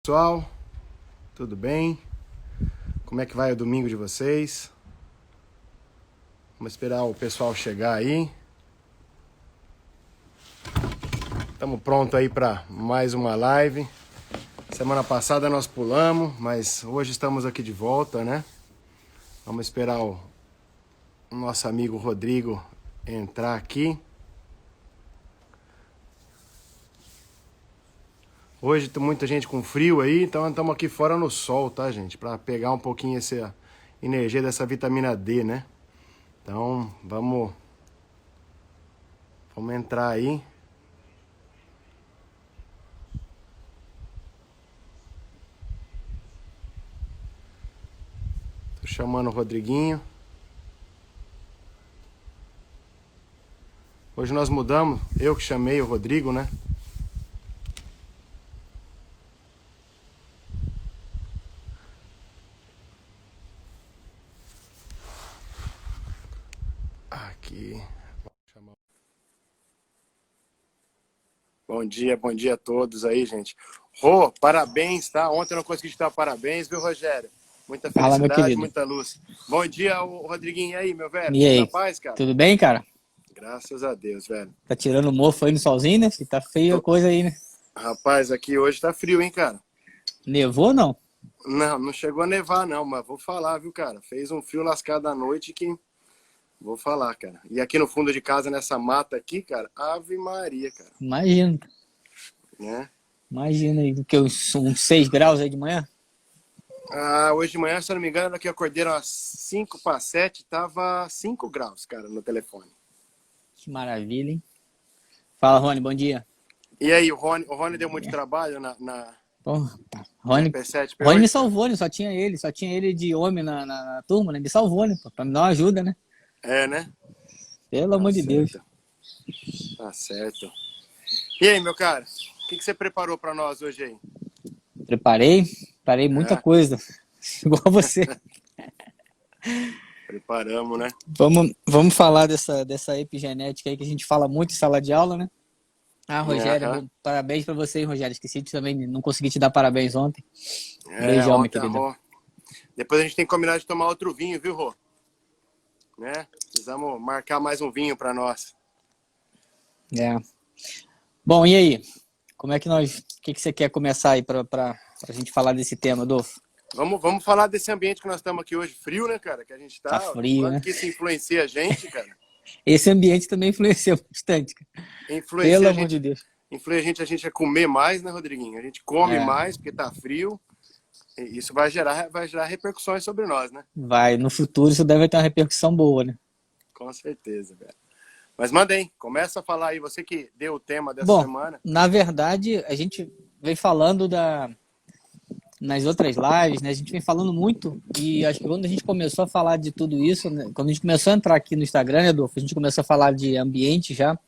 Pessoal, tudo bem? Como é que vai o domingo de vocês? Vamos esperar o pessoal chegar aí. Estamos prontos aí para mais uma live. Semana passada nós pulamos, mas hoje estamos aqui de volta, né? Vamos esperar o nosso amigo Rodrigo entrar aqui. Hoje tem muita gente com frio aí, então estamos aqui fora no sol, tá, gente? Para pegar um pouquinho essa energia dessa vitamina D, né? Então, vamos entrar aí. Tô chamando o Rodriguinho. Hoje nós mudamos, eu que chamei o Rodrigo, né? Aqui. Bom dia a todos aí, gente. Rô, parabéns, tá? Ontem eu não consegui te dar parabéns, viu, Rogério? Muita Fala, meu felicidade, querido. muita luz. Bom dia, Rodriguinho. E aí, meu velho? E Tudo na aí, paz, cara? tudo bem, cara? Graças a Deus, velho. Tá tirando o mofo aí no solzinho, né? Se tá feia a Tô- coisa aí, né? Rapaz, aqui hoje tá frio, hein, cara? Nevou ou não? Não chegou a nevar, não, mas vou falar, viu, cara? Fez um frio lascado à noite que... Vou falar, cara. E aqui no fundo de casa, nessa mata aqui, cara, Ave Maria, cara. Imagina, Né? imagina aí, que uns 6 graus aí de manhã. Ah, hoje de manhã, se eu não me engano, aqui eu acordei às 5 para 7, tava 5 graus, cara, no telefone. Que maravilha, hein? Fala, Rony, bom dia. E aí, o Rony deu muito trabalho na Porra, tá. na Rony P7, me P8, cara? salvou, né? Só tinha ele de homem na turma, né? Me salvou, né? Pra me dar uma ajuda, né? É, né? Pelo Tá amor de Deus. certo. Tá certo. E aí, meu cara, o que você preparou pra nós hoje aí? Preparei muita É, coisa. Igual você. preparamos, né? Vamos falar dessa epigenética aí que a gente fala muito em sala de aula, né? Ah, Rogério, Aham. parabéns pra você, hein, Rogério. Esqueci de também, não consegui te dar parabéns ontem. É, Beijão, meu ontem a querido. Rô. Depois a gente tem que combinar de tomar outro vinho, viu, Rô? Né? Precisamos marcar mais um vinho pra nós. É. Bom, e aí? Como é que nós. O que você quer começar aí pra gente falar desse tema, Adolfo? Vamos falar desse ambiente que nós estamos aqui hoje, frio, né, cara? Que a gente Tá tá. frio, Quanto né? que isso influencia a gente, cara? Esse ambiente também influenciou bastante, cara. Pelo Influencia amor de Deus. a gente a comer mais, né, Rodriguinho? A gente come É, mais porque tá frio. E isso vai gerar repercussões sobre nós, né? vai. No futuro isso deve ter uma repercussão boa, né? Com certeza, velho. Mas manda aí, começa a falar aí, você que deu o tema dessa Bom, semana. na verdade, a gente vem falando nas outras lives, né? A gente vem falando muito e acho que quando a gente começou a falar de tudo isso, né? Quando a gente começou a entrar aqui no Instagram, né, Adolfo, a gente começou a falar de ambiente já,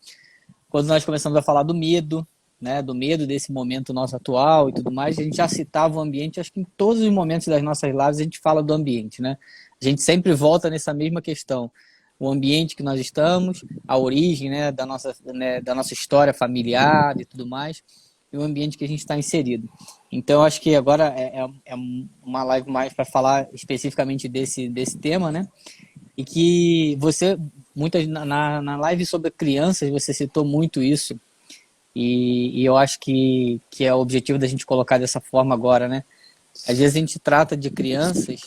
quando nós começamos a falar do medo, né? Do medo desse momento nosso atual e tudo mais, a gente já citava o ambiente, acho que em todos os momentos das nossas lives a gente fala do ambiente, né? A gente sempre volta nessa mesma questão. O ambiente que nós estamos, a origem, né, da nossa história familiar e tudo mais, e o ambiente que a gente está inserido. Então, acho que agora é uma live mais para falar especificamente desse tema, né? E que você, na live sobre crianças, você citou muito isso, e eu acho que é o objetivo da gente colocar dessa forma agora, né? Às vezes a gente trata de crianças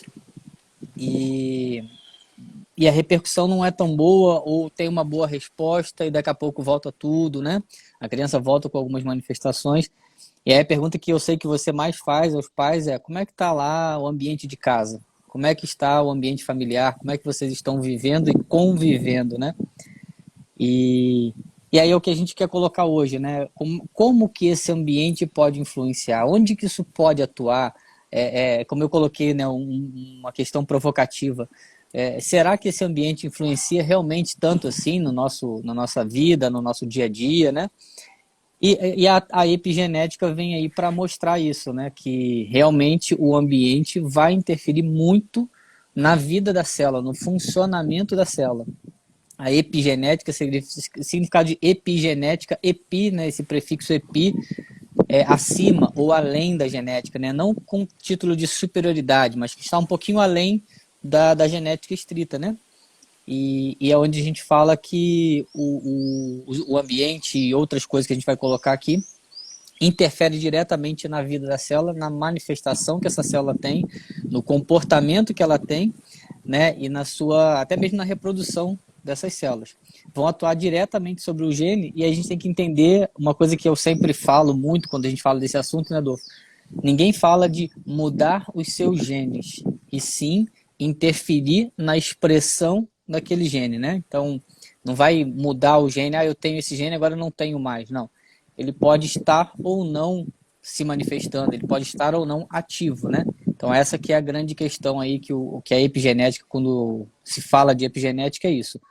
e a repercussão não é tão boa ou tem uma boa resposta e daqui a pouco volta tudo, né? A criança volta com algumas manifestações. E aí a pergunta que eu sei que você mais faz aos pais é: como é que está lá o ambiente de casa? Como é que está o ambiente familiar? Como é que vocês estão vivendo e convivendo, né? E, e aí é o que a gente quer colocar hoje, né? Como que esse ambiente pode influenciar? Onde que isso pode atuar? Como eu coloquei, né, uma questão provocativa. Será que esse ambiente influencia realmente tanto assim na nossa vida, no nosso dia a dia, né? E a epigenética vem aí para mostrar isso, né? Que realmente o ambiente vai interferir muito na vida da célula, no funcionamento da célula. A epigenética, significado de epigenética, epi, né? Esse prefixo epi, acima ou além da genética, né? Não com título de superioridade, mas que está um pouquinho além da genética estrita, né? E é onde a gente fala que o ambiente e outras coisas que a gente vai colocar aqui interfere diretamente na vida da célula, na manifestação que essa célula tem, no comportamento que ela tem, né? E na sua, até mesmo na reprodução dessas células. Vão atuar diretamente sobre o gene e a gente tem que entender uma coisa que eu sempre falo muito quando a gente fala desse assunto, né, Adolfo? Ninguém fala de mudar os seus genes, e sim interferir na expressão daquele gene, né? Então, não vai mudar o gene, eu tenho esse gene, agora eu não tenho mais. Não. Ele pode estar ou não se manifestando, ele pode estar ou não ativo, né? Então, essa que é a grande questão aí, que a epigenética, quando se fala de epigenética, é isso.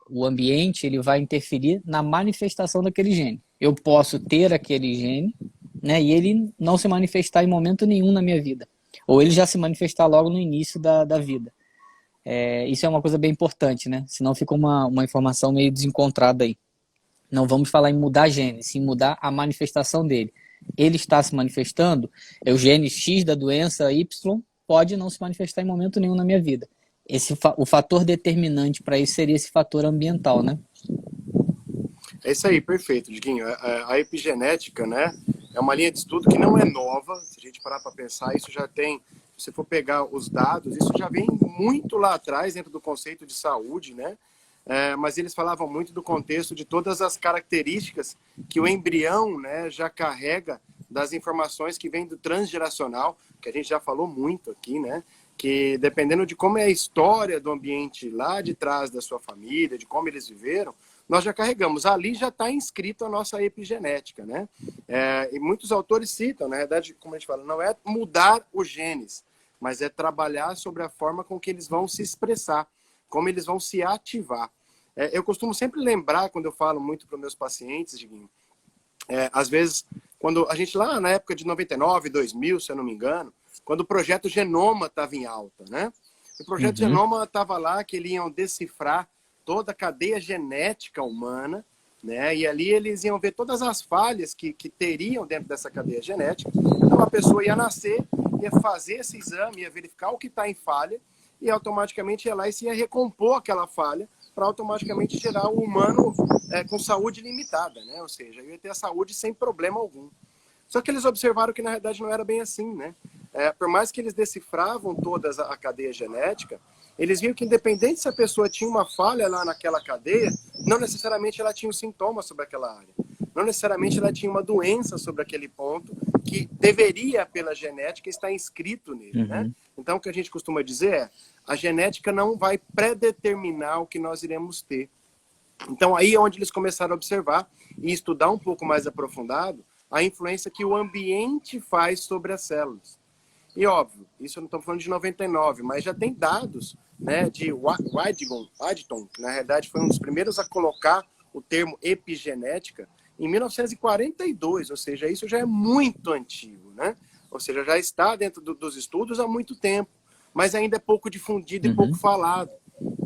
O ambiente ele vai interferir na manifestação daquele gene. Eu posso ter aquele gene, né, e ele não se manifestar em momento nenhum na minha vida. Ou ele já se manifestar logo no início da vida. Isso é uma coisa bem importante, né? Senão fica uma informação meio desencontrada aí. Não vamos falar em mudar gene, sim mudar a manifestação dele. Ele está se manifestando, o gene X da doença Y pode não se manifestar em momento nenhum na minha vida. O fator determinante para isso seria esse fator ambiental, né? É isso aí, perfeito, Diguinho. A epigenética, né, é uma linha de estudo que não é nova. Se a gente parar para pensar, isso já tem, se você for pegar os dados, isso já vem muito lá atrás dentro do conceito de saúde, né? Mas eles falavam muito do contexto de todas as características que o embrião, né, já carrega das informações que vêm do transgeracional, que a gente já falou muito aqui, né? Que dependendo de como é a história do ambiente lá de trás da sua família, de como eles viveram, nós já carregamos. Ali já está inscrito a nossa epigenética, né? E muitos autores citam, na verdade, como a gente fala, não é mudar os genes, mas é trabalhar sobre a forma com que eles vão se expressar, como eles vão se ativar. Eu costumo sempre lembrar, quando eu falo muito para os meus pacientes, Diguinho, às vezes, quando a gente lá na época de 99, 2000, se eu não me engano, quando o projeto Genoma estava em alta, né? O projeto Genoma estava lá, que eles iam decifrar toda a cadeia genética humana, né? E ali eles iam ver todas as falhas que teriam dentro dessa cadeia genética. Então a pessoa ia nascer, ia fazer esse exame, ia verificar o que está em falha e automaticamente ia lá e se ia recompor aquela falha para automaticamente gerar o humano com saúde limitada, né? Ou seja, ia ter a saúde sem problema algum. Só que eles observaram que na realidade não era bem assim, né? Por mais que eles decifravam toda a cadeia genética, eles viram que independente se a pessoa tinha uma falha lá naquela cadeia, não necessariamente ela tinha um sintoma sobre aquela área. Não necessariamente ela tinha uma doença sobre aquele ponto que deveria, pela genética, estar inscrito nele, né? Então, o que a gente costuma dizer é, a genética não vai predeterminar o que nós iremos ter. Então, aí é onde eles começaram a observar e estudar um pouco mais aprofundado a influência que o ambiente faz sobre as células. E óbvio, isso eu não estou falando de 99, mas já tem dados, né, de Waddington, que na realidade foi um dos primeiros a colocar o termo epigenética em 1942, ou seja, isso já é muito antigo, né? Ou seja, já está dentro dos estudos há muito tempo, mas ainda é pouco difundido e pouco falado,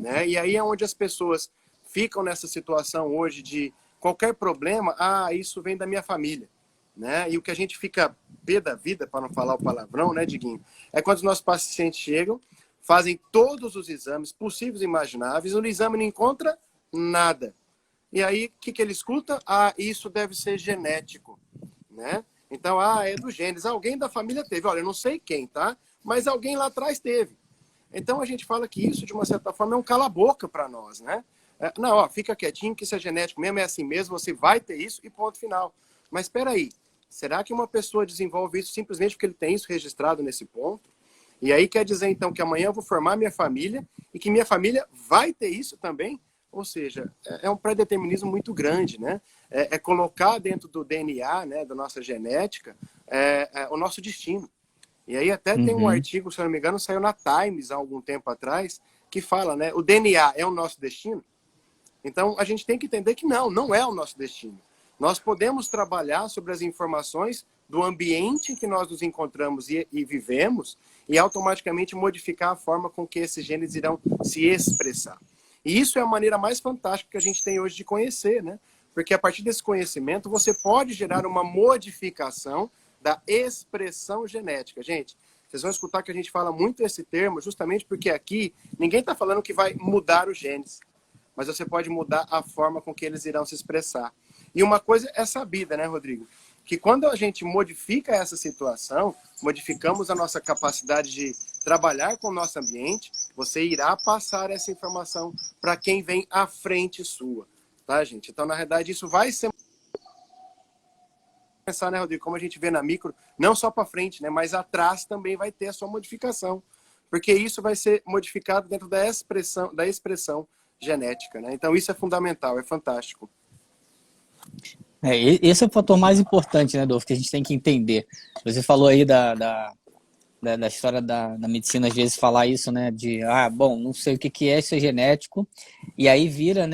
né? E aí é onde as pessoas ficam nessa situação hoje de qualquer problema, isso vem da minha família, né? E o que a gente fica pé da vida, para não falar o palavrão, né, Diguinho? É quando os nossos pacientes chegam, fazem todos os exames possíveis e imagináveis, no exame não encontra nada. E aí, o que ele escuta? Isso deve ser genético, né? Então, é dos genes. Alguém da família teve. Olha, eu não sei quem, tá? Mas alguém lá atrás teve. Então, a gente fala que isso, de uma certa forma, é um cala-boca para nós, né? Não, fica quietinho, que isso é genético mesmo, é assim mesmo, você vai ter isso e ponto final. Mas espera aí, será que uma pessoa desenvolve isso simplesmente porque ele tem isso registrado nesse ponto? E aí quer dizer, então, que amanhã eu vou formar minha família e que minha família vai ter isso também? Ou seja, é um pré-determinismo muito grande, né? Colocar dentro do DNA, né, da nossa genética, o nosso destino. E aí até tem um artigo, se eu não me engano, saiu na Times há algum tempo atrás, que fala, né, o DNA é o nosso destino? Então, a gente tem que entender que não é o nosso destino. Nós podemos trabalhar sobre as informações do ambiente em que nós nos encontramos e vivemos e automaticamente modificar a forma com que esses genes irão se expressar. E isso é a maneira mais fantástica que a gente tem hoje de conhecer, né? Porque a partir desse conhecimento você pode gerar uma modificação da expressão genética. Gente, vocês vão escutar que a gente fala muito esse termo justamente porque aqui ninguém está falando que vai mudar os genes, mas você pode mudar a forma com que eles irão se expressar. E uma coisa é sabida, né, Rodrigo? Que quando a gente modifica essa situação, modificamos a nossa capacidade de trabalhar com o nosso ambiente, você irá passar essa informação para quem vem à frente sua, tá, gente? Então, na verdade, isso vai ser... Pensar, né, Rodrigo, como a gente vê na micro, não só para frente, né, mas atrás também vai ter a sua modificação, porque isso vai ser modificado dentro da expressão genética, né? Então, isso é fundamental, é fantástico. Esse é o fator mais importante, né, Dolfo, que a gente tem que entender. Você falou aí da história da medicina, às vezes, falar isso, né, de, bom, não sei o que é, isso é genético, e aí vira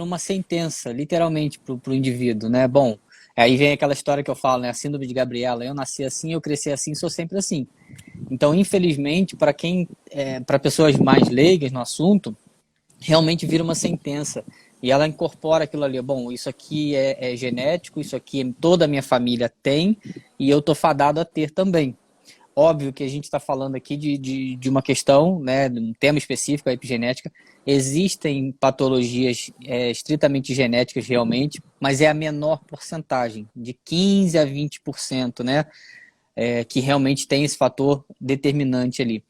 uma sentença, literalmente, para o indivíduo, né, bom, aí vem aquela história que eu falo, né, a síndrome de Gabriela, eu nasci assim, eu cresci assim, sou sempre assim. Então, infelizmente, para pessoas mais leigas no assunto, realmente vira uma sentença. E ela incorpora aquilo ali, bom, isso aqui é genético, isso aqui toda a minha família tem, e eu tô fadado a ter também. Óbvio que a gente está falando aqui de uma questão, né, de um tema específico, a epigenética. Existem patologias estritamente genéticas realmente, mas é a menor porcentagem, de 15% a 20%, né, que realmente tem esse fator determinante ali.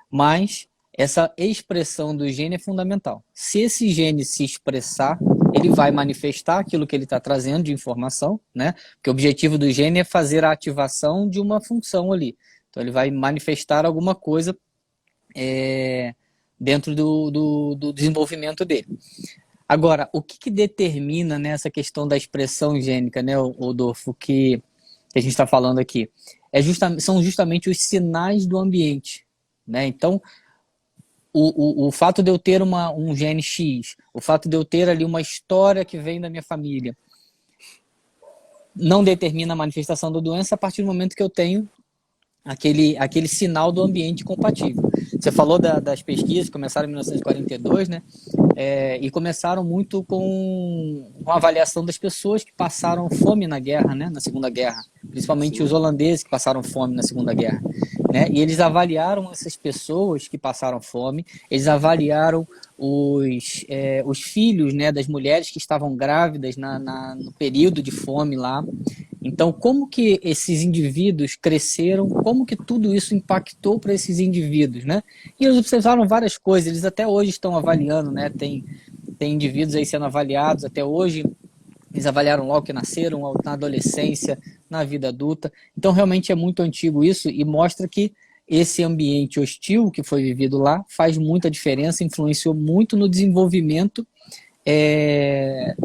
Mas essa expressão do gene é fundamental. Se esse gene se expressar, ele vai manifestar aquilo que ele está trazendo de informação, né? Porque o objetivo do gene é fazer a ativação de uma função ali. Então ele vai manifestar alguma coisa dentro do desenvolvimento dele. Agora, o que determina nessa questão da expressão gênica, né, Rodolfo, que a gente está falando aqui? São justamente os sinais do ambiente, né? Então, o fato de eu ter um gene X, o fato de eu ter ali uma história que vem da minha família, não determina a manifestação da doença a partir do momento que eu tenho aquele sinal do ambiente compatível. Você falou das pesquisas que começaram em 1942, né? E começaram muito com a avaliação das pessoas que passaram fome na guerra, né? Na Segunda Guerra, principalmente Sim. Os holandeses que passaram fome na Segunda Guerra, né? E eles avaliaram essas pessoas que passaram fome, eles avaliaram os filhos, né, das mulheres que estavam grávidas no período de fome lá. Então, como que esses indivíduos cresceram, como que tudo isso impactou para esses indivíduos, né? E eles observaram várias coisas, eles até hoje estão avaliando, né? Tem indivíduos aí sendo avaliados até hoje, eles avaliaram logo que nasceram, na adolescência, na vida adulta. Então, realmente é muito antigo isso e mostra que esse ambiente hostil que foi vivido lá faz muita diferença, influenciou muito no desenvolvimento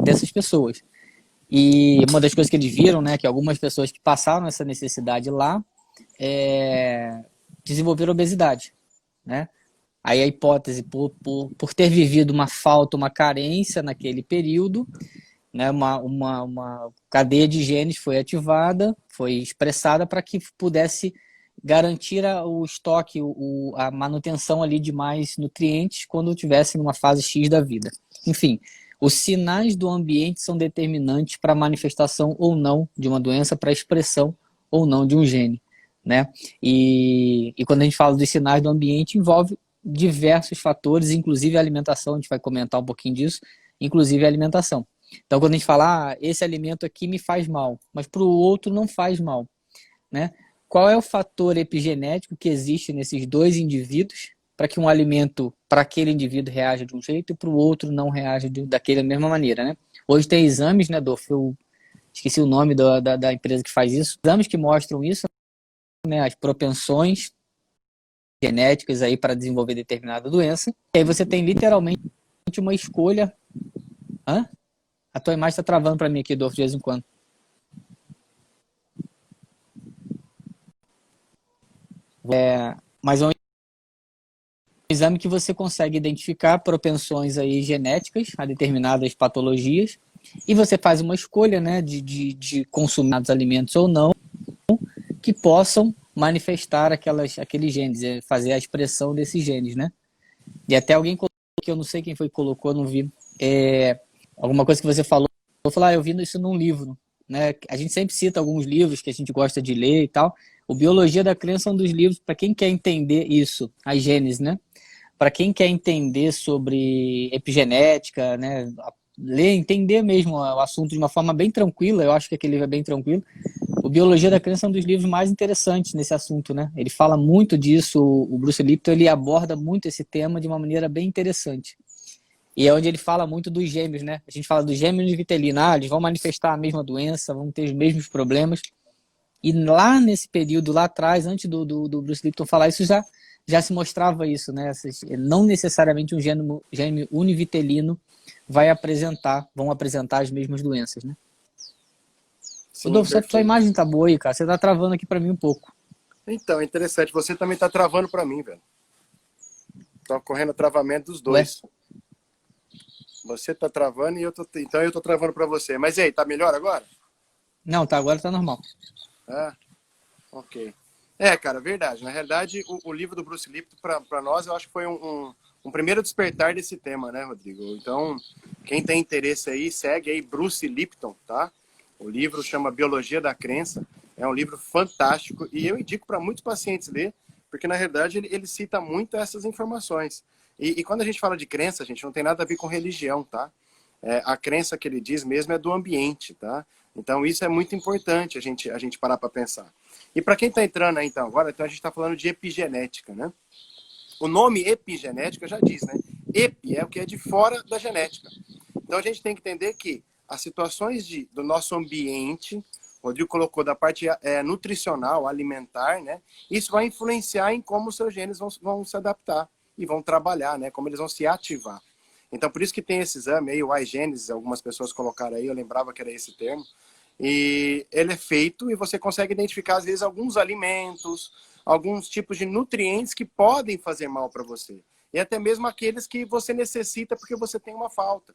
dessas pessoas. E uma das coisas que eles viram, né, que algumas pessoas que passaram essa necessidade lá desenvolveram obesidade, né? Aí a hipótese, por ter vivido uma falta, uma carência naquele período, né, uma cadeia de genes foi ativada, foi expressada para que pudesse garantir o estoque, a manutenção ali de mais nutrientes quando estivesse numa fase X da vida. Enfim, os sinais do ambiente são determinantes para a manifestação ou não de uma doença, para a expressão ou não de um gene, né? E quando a gente fala dos sinais do ambiente, envolve diversos fatores, inclusive a alimentação, a gente vai comentar um pouquinho disso, inclusive a alimentação. Então, quando a gente fala, esse alimento aqui me faz mal, mas para o outro não faz mal, né? Qual é o fator epigenético que existe nesses dois indivíduos para que um alimento para aquele indivíduo reaja de um jeito e para o outro não reaja daquela mesma maneira, né? Hoje tem exames, né, Dolph? Eu esqueci o nome da empresa que faz isso. Exames que mostram isso, né, as propensões genéticas aí para desenvolver determinada doença. E aí você tem literalmente uma escolha. A tua imagem está travando para mim aqui, Dolph, de vez em quando. Mas é um exame que você consegue identificar propensões aí genéticas a determinadas patologias e você faz uma escolha, né, de consumir alimentos ou não que possam manifestar aqueles genes, fazer a expressão desses genes, né? E até alguém colocou, que eu não sei quem foi que colocou, não vi, alguma coisa que você falou vou falar, eu vi isso num livro, né? A gente sempre cita alguns livros que a gente gosta de ler e tal. O Biologia da Crença é um dos livros para quem quer entender isso, a Gênese, né? Para quem quer entender sobre epigenética, né? Ler, entender mesmo o assunto de uma forma bem tranquila, eu acho que aquele livro é bem tranquilo. O Biologia da Crença é um dos livros mais interessantes nesse assunto, né? Ele fala muito disso, o Bruce Lipton, ele aborda muito esse tema de uma maneira bem interessante. E é onde ele fala muito dos gêmeos, né? A gente fala dos gêmeos de Vitelino, eles vão manifestar a mesma doença, vão ter os mesmos problemas. E lá nesse período, lá atrás, antes do Bruce Lipton falar isso, já se mostrava isso, né? Não necessariamente um gêmeo univitelino vão apresentar as mesmas doenças, né? Sim, Rodolfo, sua perfeito. imagem tá boa aí, cara. Você tá travando aqui para mim um pouco. Então, é interessante. Você também tá travando para mim, velho. Tá ocorrendo travamento dos Ué? dois. Você tá travando e então eu tô travando para você. Mas e aí, tá melhor agora? Não, tá, agora tá normal. Ah, ok. É, cara, verdade. Na realidade, o livro do Bruce Lipton, para nós, eu acho que foi um primeiro despertar desse tema, né, Rodrigo? Então, quem tem interesse aí, segue aí Bruce Lipton, tá? O livro chama Biologia da Crença. É um livro fantástico e eu indico para muitos pacientes ler, porque na realidade ele cita muito essas informações. E quando a gente fala de crença, a gente não tem nada a ver com religião, tá? A crença que ele diz mesmo é do ambiente, tá? Então isso é muito importante a gente parar para pensar. E para quem está entrando aí então agora, então a gente está falando de epigenética, né? O nome epigenética já diz, né? Epi é o que é de fora da genética. Então a gente tem que entender que as situações do nosso ambiente, o Rodrigo colocou da parte nutricional, alimentar, né? Isso vai influenciar em como os seus genes vão se adaptar e vão trabalhar, né? Como eles vão se ativar. Então, por isso que tem esse exame aí, o iGenes, algumas pessoas colocaram aí, eu lembrava que era esse termo, e ele é feito e você consegue identificar, às vezes, alguns alimentos, alguns tipos de nutrientes que podem fazer mal para você. E até mesmo aqueles que você necessita porque você tem uma falta.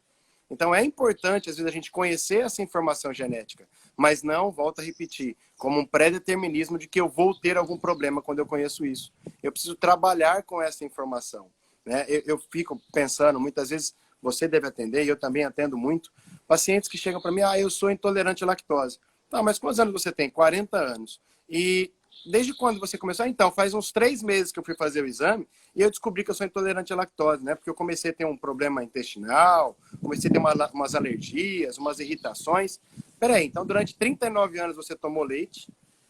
Então, é importante, às vezes, a gente conhecer essa informação genética, mas não, volto a repetir, como um pré-determinismo de que eu vou ter algum problema quando eu conheço isso. Eu preciso trabalhar com essa informação. Né? Eu fico pensando, muitas vezes você deve atender, e eu também atendo muito, pacientes que chegam para mim, eu sou intolerante à lactose. Tá, mas quantos anos você tem? 40 anos. E desde quando você começou? Então, faz uns 3 meses que eu fui fazer o exame e eu descobri que eu sou intolerante à lactose, né? Porque eu comecei a ter um problema intestinal, comecei a ter umas alergias, umas irritações. Peraí, então durante 39 anos você tomou leite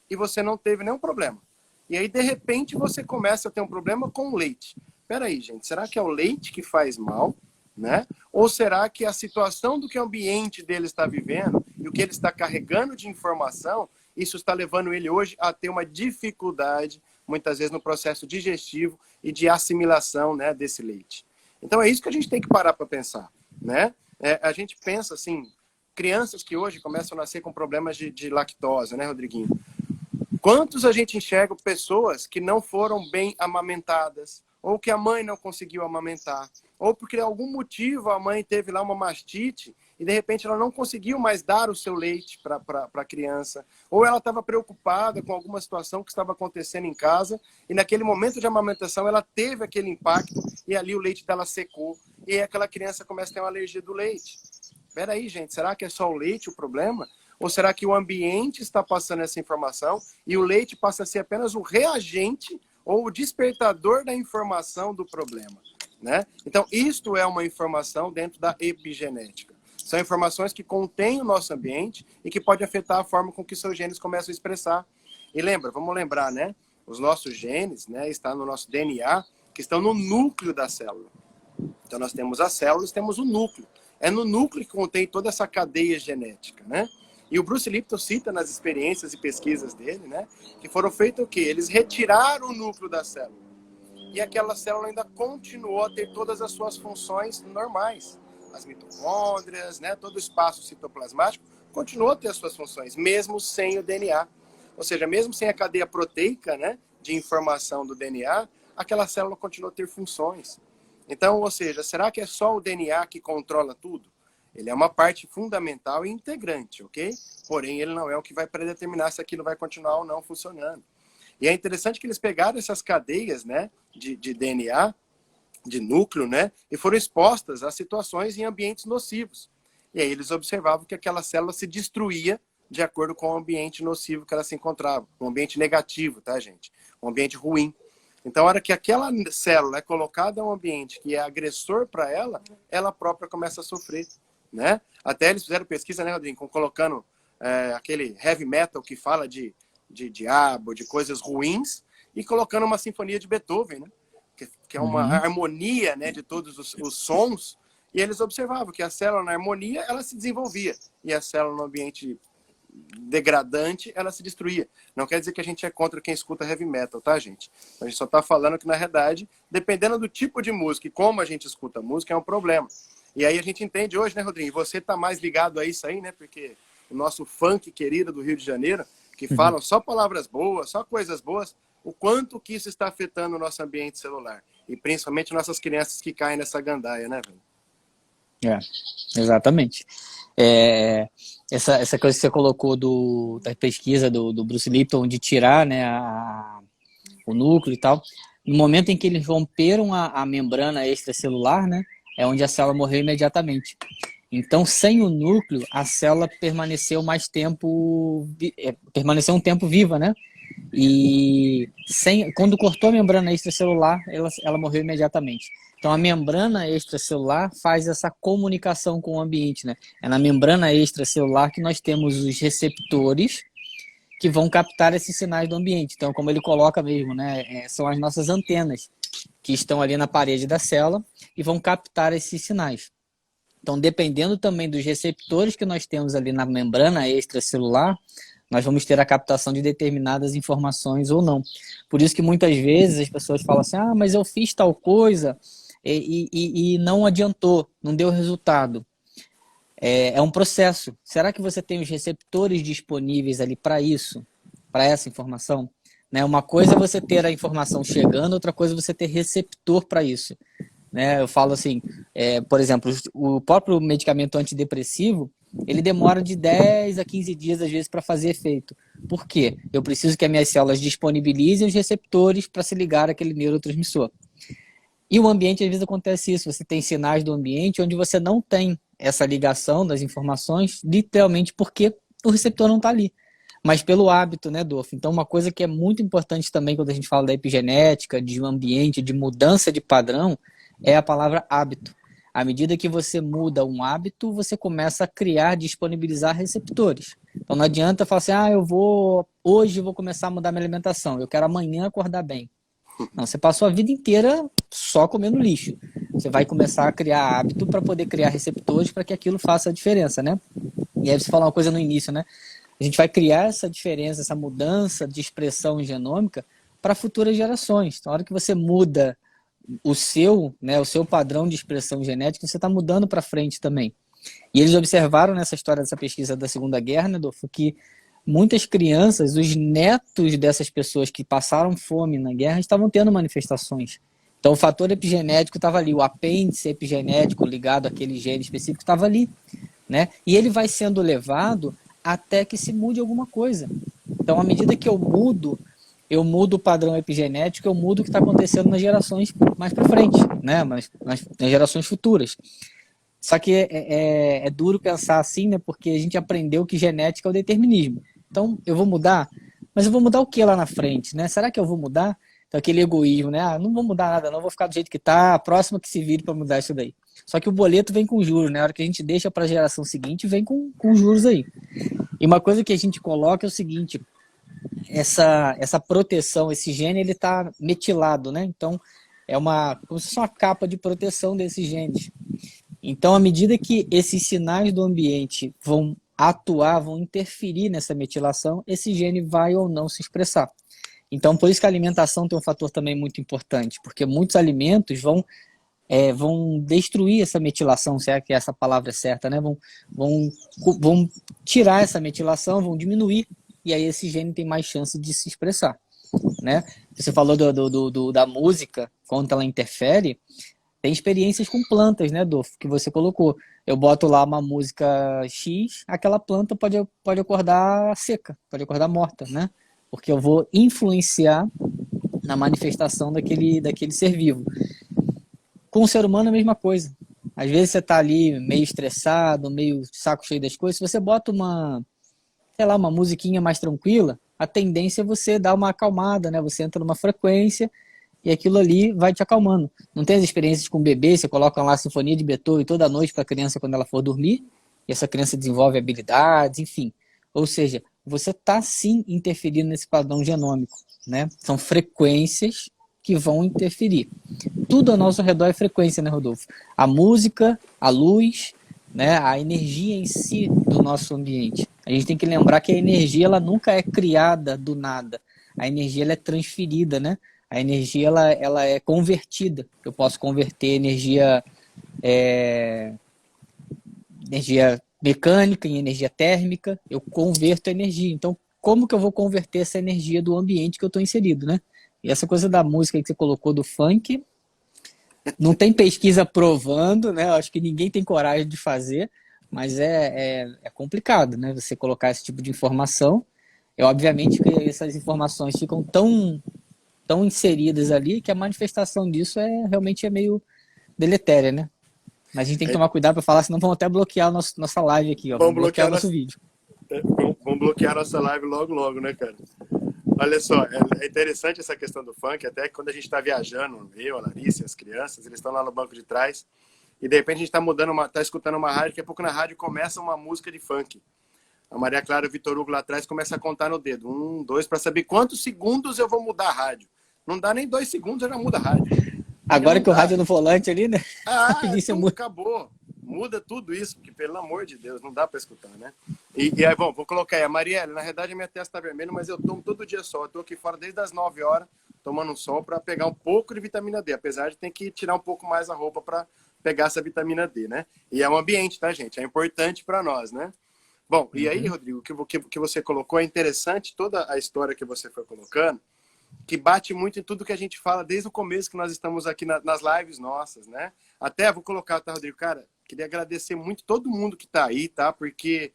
e você não teve nenhum problema. E aí, de repente, você começa a ter um problema com o leite. Peraí, gente, será que é o leite que faz mal, né? Ou será que a situação do que o ambiente dele está vivendo e o que ele está carregando de informação, isso está levando ele hoje a ter uma dificuldade, muitas vezes, no processo digestivo e de assimilação, né, desse leite. Então, é isso que a gente tem que parar para pensar, né? A gente pensa, assim, crianças que hoje começam a nascer com problemas de lactose, né, Rodriguinho? Quantos a gente enxerga pessoas que não foram bem amamentadas, ou que a mãe não conseguiu amamentar, ou porque algum motivo a mãe teve lá uma mastite e de repente ela não conseguiu mais dar o seu leite para a criança, ou ela estava preocupada com alguma situação que estava acontecendo em casa e naquele momento de amamentação ela teve aquele impacto e ali o leite dela secou e aí aquela criança começa a ter uma alergia do leite. Espera aí, gente, será que é só o leite o problema? Ou será que o ambiente está passando essa informação e o leite passa a ser apenas o reagente ou o despertador da informação do problema, né? Então, isto é uma informação dentro da epigenética. São informações que contêm o nosso ambiente e que pode afetar a forma com que seus genes começam a expressar. E vamos lembrar, né? Os nossos genes, né, estão no nosso DNA, que estão no núcleo da célula. Então, nós temos as células, temos o núcleo. É no núcleo que contém toda essa cadeia genética, né? E o Bruce Lipton cita nas experiências e pesquisas dele, né, que foram feitas o quê? Eles retiraram o núcleo da célula. E aquela célula ainda continuou a ter todas as suas funções normais. As mitocôndrias, né, todo o espaço citoplasmático continuou a ter as suas funções, mesmo sem o DNA. Ou seja, mesmo sem a cadeia proteica, né, de informação do DNA, aquela célula continuou a ter funções. Então, ou seja, será que é só o DNA que controla tudo? Ele é uma parte fundamental e integrante, ok? Porém, ele não é o que vai predeterminar se aquilo vai continuar ou não funcionando. E é interessante que eles pegaram essas cadeias, né, de DNA, de núcleo, né, e foram expostas a situações em ambientes nocivos. E aí eles observavam que aquela célula se destruía de acordo com o ambiente nocivo que ela se encontrava. Um ambiente negativo, tá, gente? Um ambiente ruim. Então, a hora que aquela célula é colocada em um ambiente que é agressor para ela, ela própria começa a sofrer, né? Até eles fizeram pesquisa, né, Rodrigo, colocando aquele heavy metal que fala de diabo, de coisas ruins, e colocando uma sinfonia de Beethoven, né? Que é uma harmonia, né, de todos os sons. E eles observavam que a célula na harmonia, ela se desenvolvia. E a célula no ambiente degradante, ela se destruía. Não quer dizer que a gente é contra quem escuta heavy metal, tá, gente? A gente só tá falando que, na realidade, dependendo do tipo de música e como a gente escuta a música, é um problema. E aí a gente entende hoje, né, Rodrigo? Você tá mais ligado a isso aí, né? Porque o nosso funk querido do Rio de Janeiro, que falam só palavras boas, só coisas boas, o quanto que isso está afetando o nosso ambiente celular. E principalmente nossas crianças que caem nessa gandaia, né, velho? Exatamente. Essa coisa que você colocou da pesquisa do Bruce Lipton de tirar, né, o núcleo e tal, no momento em que eles romperam a membrana extracelular, né, é onde a célula morreu imediatamente. Então, sem o núcleo, a célula permaneceu permaneceu um tempo viva, né? E quando cortou a membrana extracelular, ela morreu imediatamente. Então, a membrana extracelular faz essa comunicação com o ambiente, né? É na membrana extracelular que nós temos os receptores que vão captar esses sinais do ambiente. Então, como ele coloca mesmo, né? São as nossas antenas que estão ali na parede da célula e vão captar esses sinais. Então, dependendo também dos receptores que nós temos ali na membrana extracelular, nós vamos ter a captação de determinadas informações ou não. Por isso que muitas vezes as pessoas falam assim, mas eu fiz tal coisa e não adiantou, não deu resultado. É um processo. Será que você tem os receptores disponíveis ali para isso, para essa informação? Né? Uma coisa é você ter a informação chegando, outra coisa é você ter receptor para isso. Né? Eu falo assim, por exemplo, o próprio medicamento antidepressivo, ele demora de 10 a 15 dias, às vezes, para fazer efeito. Por quê? Eu preciso que as minhas células disponibilizem os receptores para se ligar àquele neurotransmissor. E o ambiente, às vezes, acontece isso. Você tem sinais do ambiente onde você não tem essa ligação das informações, literalmente porque o receptor não está ali. Mas pelo hábito, né, Dolfo? Então, uma coisa que é muito importante também quando a gente fala da epigenética, de um ambiente, de mudança de padrão, é a palavra hábito. À medida que você muda um hábito, você começa a criar, disponibilizar receptores. Então não adianta falar assim, hoje eu vou começar a mudar minha alimentação, eu quero amanhã acordar bem. Não, você passou a vida inteira só comendo lixo. Você vai começar a criar hábito para poder criar receptores para que aquilo faça a diferença, né? E aí você falou uma coisa no início, né? A gente vai criar essa diferença, essa mudança de expressão genômica para futuras gerações. Então, na hora que você muda o seu padrão de expressão genética, você está mudando para frente também. E eles observaram nessa história dessa pesquisa da Segunda Guerra, né, Adolfo, que muitas crianças, os netos dessas pessoas que passaram fome na guerra, estavam tendo manifestações. Então o fator epigenético estava ali, o apêndice epigenético ligado àquele gene específico estava ali, né? E ele vai sendo levado até que se mude alguma coisa. Então, à medida que eu mudo o padrão epigenético, eu mudo o que está acontecendo nas gerações mais para frente, né? Nas gerações futuras. Só que é duro pensar assim, né? Porque a gente aprendeu que genética é o determinismo. Então, eu vou mudar, mas eu vou mudar o que lá na frente, né? Será que eu vou mudar? Então, aquele egoísmo, né? Não vou mudar nada, não, vou ficar do jeito que está, a próxima que se vire para mudar isso daí. Só que o boleto vem com juros, né? A hora que a gente deixa para a geração seguinte, vem com juros aí. E uma coisa que a gente coloca é o seguinte: essa proteção, esse gene, ele está metilado, né? Então, como se fosse uma capa de proteção desses genes. Então, à medida que esses sinais do ambiente vão atuar, vão interferir nessa metilação, esse gene vai ou não se expressar. Então, por isso que a alimentação tem um fator também muito importante, porque muitos alimentos vão destruir essa metilação, se é que essa palavra é certa, né? Vão tirar essa metilação, vão diminuir, e aí esse gene tem mais chance de se expressar, né? Você falou da música, quando ela interfere. Tem experiências com plantas, né, Dolfo, que você colocou. Eu boto lá uma música X, aquela planta pode acordar seca, pode acordar morta, né? Porque eu vou influenciar na manifestação daquele ser vivo. Com o ser humano é a mesma coisa. Às vezes você tá ali meio estressado, meio saco cheio das coisas, se você bota sei lá, uma musiquinha mais tranquila, a tendência é você dar uma acalmada, né? Você entra numa frequência e aquilo ali vai te acalmando. Não tem as experiências com o bebê, você coloca lá a Sinfonia de Beethoven toda noite para a criança quando ela for dormir, e essa criança desenvolve habilidades, enfim. Ou seja, você está sim interferindo nesse padrão genômico, né? São frequências que vão interferir. Tudo ao nosso redor é frequência, né, Rodolfo? A música, a luz, né, a energia em si do nosso ambiente. A gente tem que lembrar que a energia ela nunca é criada do nada. A energia ela é transferida, né? A energia ela é convertida. Eu posso converter energia mecânica em energia térmica. Eu converto a energia. Então, como que eu vou converter essa energia do ambiente que eu estou inserido, né? E essa coisa da música que você colocou do funk, não tem pesquisa provando, né? Eu acho que ninguém tem coragem de fazer, mas é complicado, né? Você colocar esse tipo de informação. É obviamente que essas informações ficam tão inseridas ali que a manifestação disso realmente é meio deletéria, né? Mas a gente tem que É, tomar cuidado para falar, senão vão até bloquear nossa live aqui, ó. Vão vamos bloquear bloquear o nosso vídeo. vamos bloquear nossa live logo, logo, né, cara? Olha só, é interessante essa questão do funk, até que quando a gente está viajando, eu, a Larissa e as crianças, eles estão lá no banco de trás, e de repente a gente está tá escutando uma rádio, daqui a pouco na rádio começa uma música de funk. A Maria Clara e o Vitor Hugo lá atrás começa a contar no dedo. 1, 2, para saber quantos segundos eu vou mudar a rádio. Não dá nem 2 segundos, eu já mudo a rádio. Porque Agora não que o dá. rádio é no volante ali, né? Ah, Rapidinho você então muda. acabou. Muda tudo isso, porque pelo amor de Deus, não dá para escutar, né? E aí, bom, vou colocar aí. A Marielle, na verdade a minha testa tá vermelha, mas eu tomo todo dia sol. Eu tô aqui fora desde as 9 horas, tomando um sol para pegar um pouco de vitamina D. Apesar de ter que tirar um pouco mais a roupa para pegar essa vitamina D, né? E é um ambiente, tá, gente? É importante para nós, né? Bom, e aí, Rodrigo, o que você colocou é interessante, toda a história que você foi colocando, que bate muito em tudo que a gente fala desde o começo que nós estamos aqui nas lives nossas, né? Até vou colocar, tá, Rodrigo? Cara, queria agradecer muito todo mundo que tá aí, tá? Porque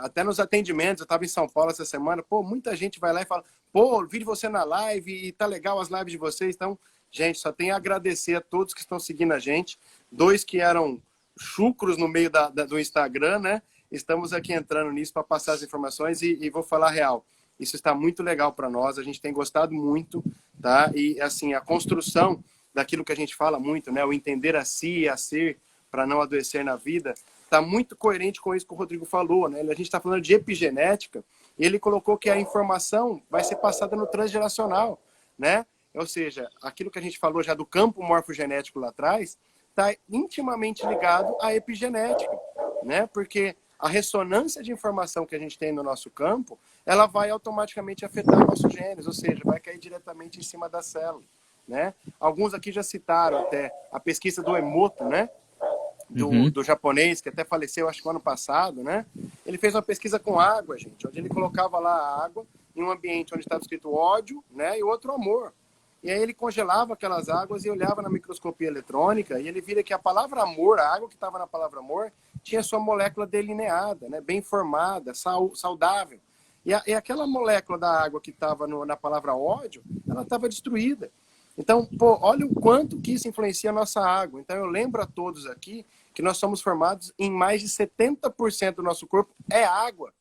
até nos atendimentos, eu tava em São Paulo essa semana, pô, muita gente vai lá e fala, pô, vi você na live e tá legal as lives de vocês. Então, gente, só tenho a agradecer a todos que estão seguindo a gente. 2 que eram chucros no meio do Instagram, né? Estamos aqui entrando nisso para passar as informações e vou falar a real. Isso está muito legal para nós, a gente tem gostado muito, tá? E, assim, a construção daquilo que a gente fala muito, né? O entender a si e a ser para não adoecer na vida, está muito coerente com isso que o Rodrigo falou, né? A gente está falando de epigenética e ele colocou que a informação vai ser passada no transgeracional, né? Ou seja, aquilo que a gente falou já do campo morfogenético lá atrás está intimamente ligado à epigenética, né? Porque a ressonância de informação que a gente tem no nosso campo, ela vai automaticamente afetar nossos genes, ou seja, vai cair diretamente em cima da célula, né? Alguns aqui já citaram até a pesquisa do Emoto, né? Do japonês, que até faleceu, acho que no ano passado, né? Ele fez uma pesquisa com água, gente, onde ele colocava lá a água em um ambiente onde estava escrito ódio, né? E outro amor. E aí ele congelava aquelas águas e olhava na microscopia eletrônica e ele vira que a palavra amor, a água que estava na palavra amor, tinha sua molécula delineada, né? Bem formada, saudável. E aquela molécula da água que estava na palavra ódio, ela estava destruída. Então, pô, olha o quanto que isso influencia a nossa água. Então, eu lembro a todos aqui que nós somos formados em mais de 70% do nosso corpo é água.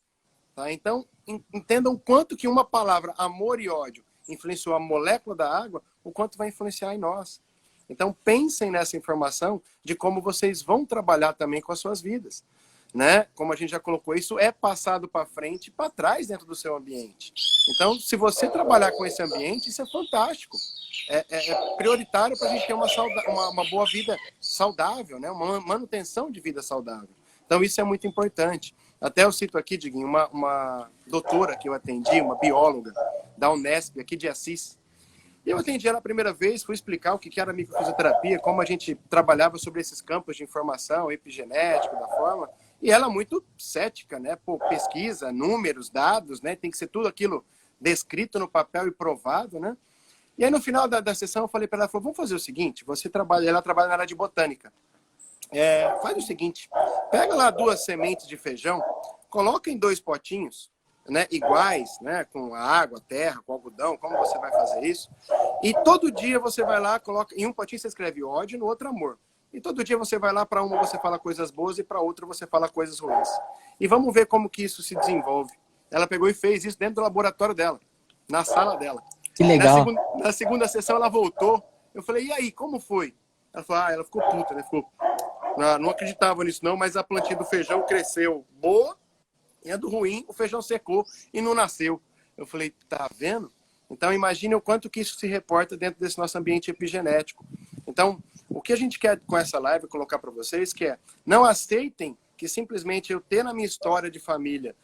Tá? Então, entendam quanto que uma palavra, amor e ódio, influenciou a molécula da água, o quanto vai influenciar em nós. Então, pensem nessa informação de como vocês vão trabalhar também com as suas vidas. Né? Como a gente já colocou, isso é passado para frente e para trás dentro do seu ambiente. Então, se você trabalhar com esse ambiente, isso é fantástico. É prioritário para a gente ter uma boa vida saudável, né? Uma manutenção de vida saudável. Então, isso é muito importante. Até eu cito aqui, Diguinho, uma doutora que eu atendi, uma bióloga da Unesp, aqui de Assis. E eu atendi ela a primeira vez, fui explicar o que era a microfisioterapia, como a gente trabalhava sobre esses campos de informação, epigenético, da forma. E ela muito cética, né? Pô, pesquisa, números, dados, né? Tem que ser tudo aquilo descrito no papel e provado, né? E aí no final da sessão eu falei para ela, vamos fazer o seguinte, ela trabalha na área de botânica. Faz o seguinte, pega lá 2 sementes de feijão, coloca em 2 potinhos, né, iguais, né, com a água, a terra, com algodão, como você vai fazer isso? E todo dia você vai lá, coloca em um potinho você escreve ódio, no outro amor. E todo dia você vai lá, para uma você fala coisas boas e para outra você fala coisas ruins. E vamos ver como que isso se desenvolve. Ela pegou e fez isso dentro do laboratório dela, na sala dela. Que legal. Na segunda sessão ela voltou. Eu falei, e aí, como foi? Ela falou, ela ficou puta, né? Ficou... Não acreditava nisso não, mas a plantinha do feijão cresceu boa, e a do ruim, o feijão secou e não nasceu. Eu falei, tá vendo? Então imagine o quanto que isso se reporta dentro desse nosso ambiente epigenético. Então, o que a gente quer com essa live colocar para vocês que é, não aceitem que simplesmente eu ter na minha história de família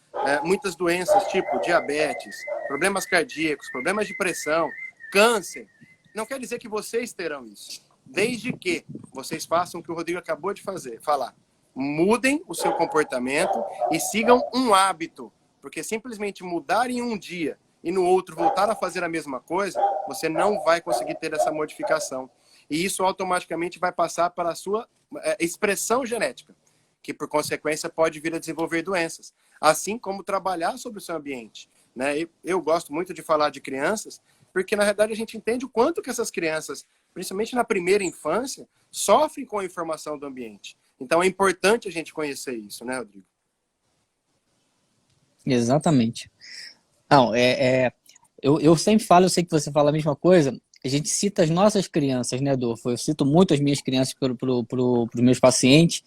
muitas doenças, tipo diabetes, problemas cardíacos, problemas de pressão, câncer, não quer dizer que vocês terão isso. Desde que vocês façam o que o Rodrigo acabou de falar. Mudem o seu comportamento e sigam um hábito. Porque simplesmente mudar em um dia e no outro voltar a fazer a mesma coisa, você não vai conseguir ter essa modificação. E isso automaticamente vai passar para a sua expressão genética, que por consequência pode vir a desenvolver doenças. Assim como trabalhar sobre o seu ambiente. Né? Eu gosto muito de falar de crianças, porque na verdade a gente entende o quanto que essas crianças, principalmente na primeira infância, sofrem com a informação do ambiente. Então é importante a gente conhecer isso, né, Rodrigo? Exatamente. Não, eu sempre falo, eu sei que você fala a mesma coisa, a gente cita as nossas crianças, né, Adolfo? Eu cito muito as minhas crianças para os meus pacientes.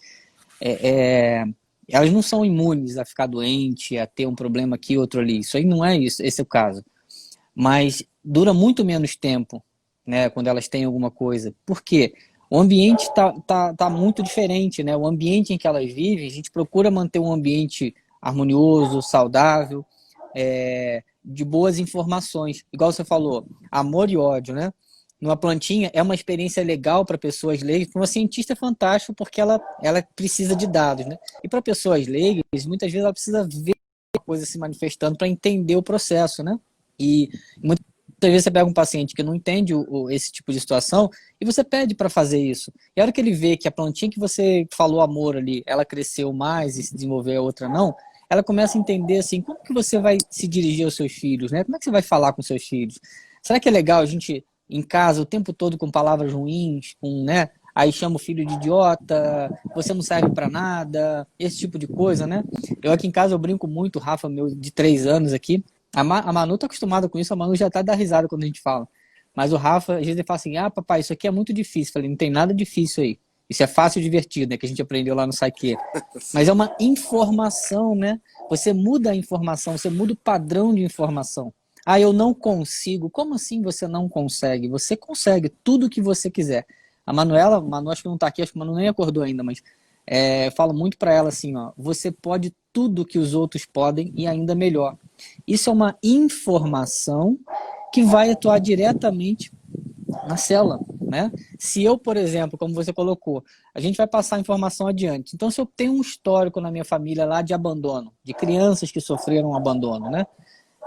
Elas não são imunes a ficar doente, a ter um problema aqui, outro ali. Isso aí não é isso, esse é o caso. Mas dura muito menos tempo, né, quando elas têm alguma coisa. Por quê? O ambiente tá muito diferente, né? O ambiente em que elas vivem, a gente procura manter um ambiente harmonioso, saudável, de boas informações. Igual você falou, amor e ódio, né? Numa plantinha é uma experiência legal para pessoas leigas, para uma cientista é fantástico porque ela precisa de dados, né? E para pessoas leigas, muitas vezes ela precisa ver a coisa se manifestando para entender o processo, né? E muitas vezes você pega um paciente que não entende esse tipo de situação e você pede para fazer isso. E a hora que ele vê que a plantinha que você falou amor ali, ela cresceu mais e se desenvolveu, a outra não, ela começa a entender assim, como que você vai se dirigir aos seus filhos, né? Como é que você vai falar com seus filhos? Será que é legal a gente em casa o tempo todo com palavras ruins, né? Aí chama o filho de idiota, você não serve para nada, esse tipo de coisa, né? Eu aqui em casa eu brinco muito, o Rafa, meu de 3 anos aqui, a Manu tá acostumada com isso, a Manu já tá dando risada quando a gente fala. Mas o Rafa, às vezes ele fala assim, papai, isso aqui é muito difícil. Eu falei, não tem nada difícil aí. Isso é fácil e divertido, né? Que a gente aprendeu lá no Saque. Mas é uma informação, né? Você muda a informação, você muda o padrão de informação. Eu não consigo. Como assim você não consegue? Você consegue tudo o que você quiser. A Manu acho que não tá aqui, acho que a Manu nem acordou ainda, mas eu falo muito para ela assim, ó, você pode tudo que os outros podem e ainda melhor. Isso é uma informação que vai atuar diretamente na célula, né? Se eu, por exemplo, como você colocou, a gente vai passar a informação adiante. Então, se eu tenho um histórico na minha família lá de abandono, de crianças que sofreram abandono, né?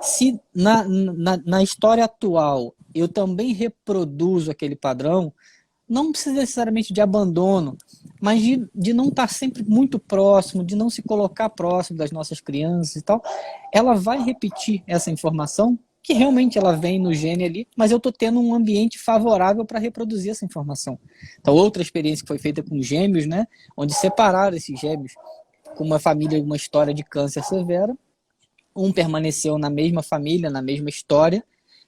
Se na história atual eu também reproduzo aquele padrão, não precisa necessariamente de abandono, mas de não estar sempre muito próximo, de não se colocar próximo das nossas crianças e tal, ela vai repetir essa informação, que realmente ela vem no gene ali, mas eu estou tendo um ambiente favorável para reproduzir essa informação. Então, outra experiência que foi feita com gêmeos, né, onde separaram esses gêmeos com uma família, uma história de câncer severa, um permaneceu na mesma família, na mesma história,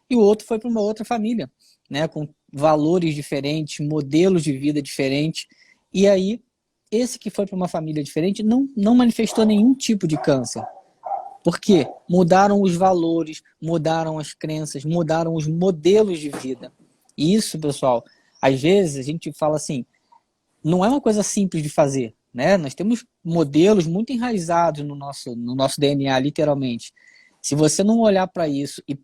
e o outro foi para uma outra família, né, com valores diferentes, modelos de vida diferentes, e aí esse que foi para uma família diferente não manifestou nenhum tipo de câncer. Por quê? Mudaram os valores, mudaram as crenças, mudaram os modelos de vida. E isso, pessoal, às vezes a gente fala assim, não é uma coisa simples de fazer, né? Nós temos modelos muito enraizados no nosso DNA, literalmente. Se você não olhar para isso e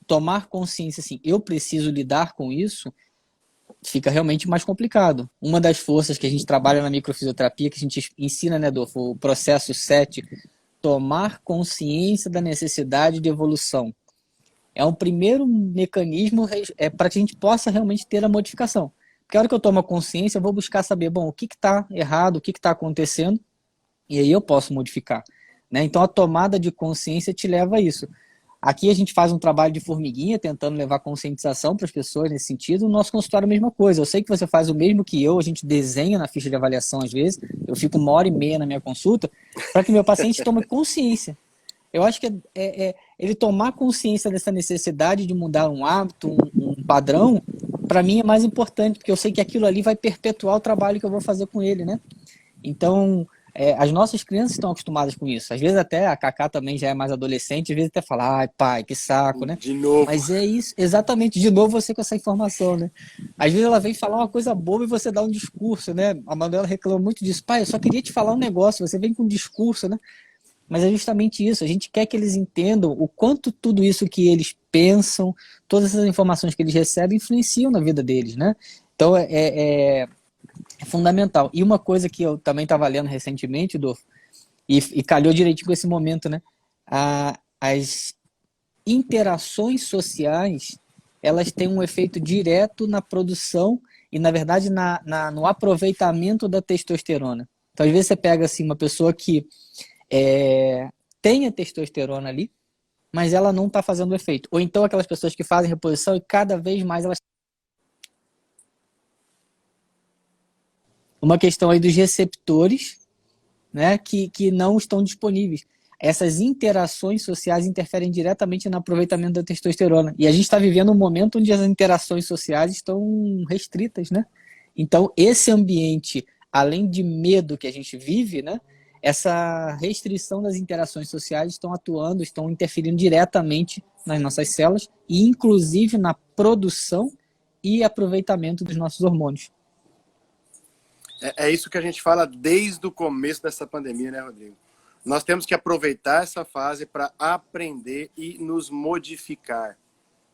tomar consciência assim, eu preciso lidar com isso, fica realmente mais complicado. Uma das forças que a gente trabalha na microfisioterapia, que a gente ensina, né, Adolfo, o processo 7, tomar consciência da necessidade de evolução. É um primeiro mecanismo para que a gente possa realmente ter a modificação. Porque a hora que eu tomo a consciência, eu vou buscar saber, bom, o que está errado, o que está acontecendo, e aí eu posso modificar. Né? Então a tomada de consciência te leva a isso. Aqui a gente faz um trabalho de formiguinha, tentando levar conscientização para as pessoas nesse sentido. O nosso consultório é a mesma coisa. Eu sei que você faz o mesmo que eu, a gente desenha na ficha de avaliação às vezes. Eu fico 1h30 na minha consulta para que meu paciente tome consciência. Eu acho que ele tomar consciência dessa necessidade de mudar um hábito, um padrão, para mim é mais importante, porque eu sei que aquilo ali vai perpetuar o trabalho que eu vou fazer com ele, né? Então, as nossas crianças estão acostumadas com isso. Às vezes até a Cacá também já é mais adolescente, às vezes até fala, ai pai, que saco, né? De novo. Mas é isso, exatamente, de novo você com essa informação, né? Às vezes ela vem falar uma coisa boba e você dá um discurso, né? A Manuela reclama muito disso. Pai, eu só queria te falar um negócio, você vem com um discurso, né? Mas é justamente isso, a gente quer que eles entendam o quanto tudo isso que eles pensam, todas essas informações que eles recebem influenciam na vida deles, né? Então é fundamental. E uma coisa que eu também estava lendo recentemente, Dolfo, e calhou direitinho com esse momento, né? As interações sociais, elas têm um efeito direto na produção e, na verdade, no aproveitamento da testosterona. Então, às vezes você pega assim, uma pessoa que tem a testosterona ali, mas ela não está fazendo efeito. Ou então aquelas pessoas que fazem reposição e cada vez mais elas... Uma questão aí dos receptores, né, que não estão disponíveis. Essas interações sociais interferem diretamente no aproveitamento da testosterona. E a gente está vivendo um momento onde as interações sociais estão restritas, né? Então, esse ambiente, além de medo que a gente vive, né, essa restrição das interações sociais estão atuando, estão interferindo diretamente nas nossas células e, inclusive, na produção e aproveitamento dos nossos hormônios. É isso que a gente fala desde o começo dessa pandemia, né, Rodrigo? Nós temos que aproveitar essa fase para aprender e nos modificar,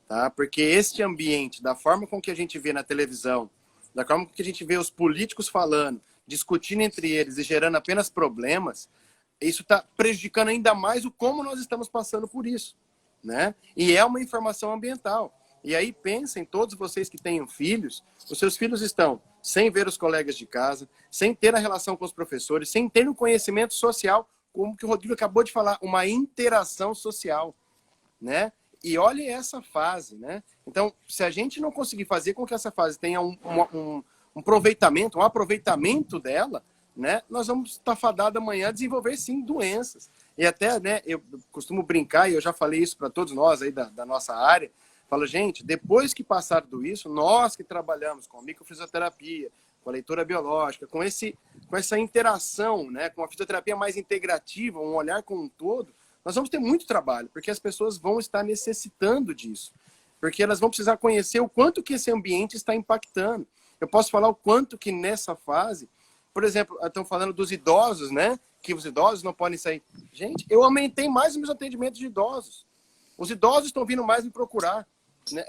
tá? Porque este ambiente, da forma com que a gente vê na televisão, da forma com que a gente vê os políticos falando, discutindo entre eles e gerando apenas problemas, isso está prejudicando ainda mais o como nós estamos passando por isso, né? E é uma informação ambiental. E aí pensem, todos vocês que tenham filhos, os seus filhos estão sem ver os colegas de casa, sem ter a relação com os professores, sem ter um conhecimento social, como que o Rodrigo acabou de falar, uma interação social, né? E olhe essa fase, né? Então, se a gente não conseguir fazer com que essa fase tenha um aproveitamento dela, né? Nós vamos estar fadados amanhã a desenvolver, sim, doenças. E até, né, eu costumo brincar, e eu já falei isso para todos nós aí da nossa área, falo, gente, depois que passar tudo isso, nós que trabalhamos com microfisioterapia, com a leitura biológica, com essa interação, né, com a fisioterapia mais integrativa, um olhar com um todo, nós vamos ter muito trabalho, porque as pessoas vão estar necessitando disso. Porque elas vão precisar conhecer o quanto que esse ambiente está impactando. Eu posso falar o quanto que nessa fase, por exemplo, estão falando dos idosos, né, que os idosos não podem sair. Gente, eu aumentei mais os meus atendimentos de idosos. Os idosos estão vindo mais me procurar. Né?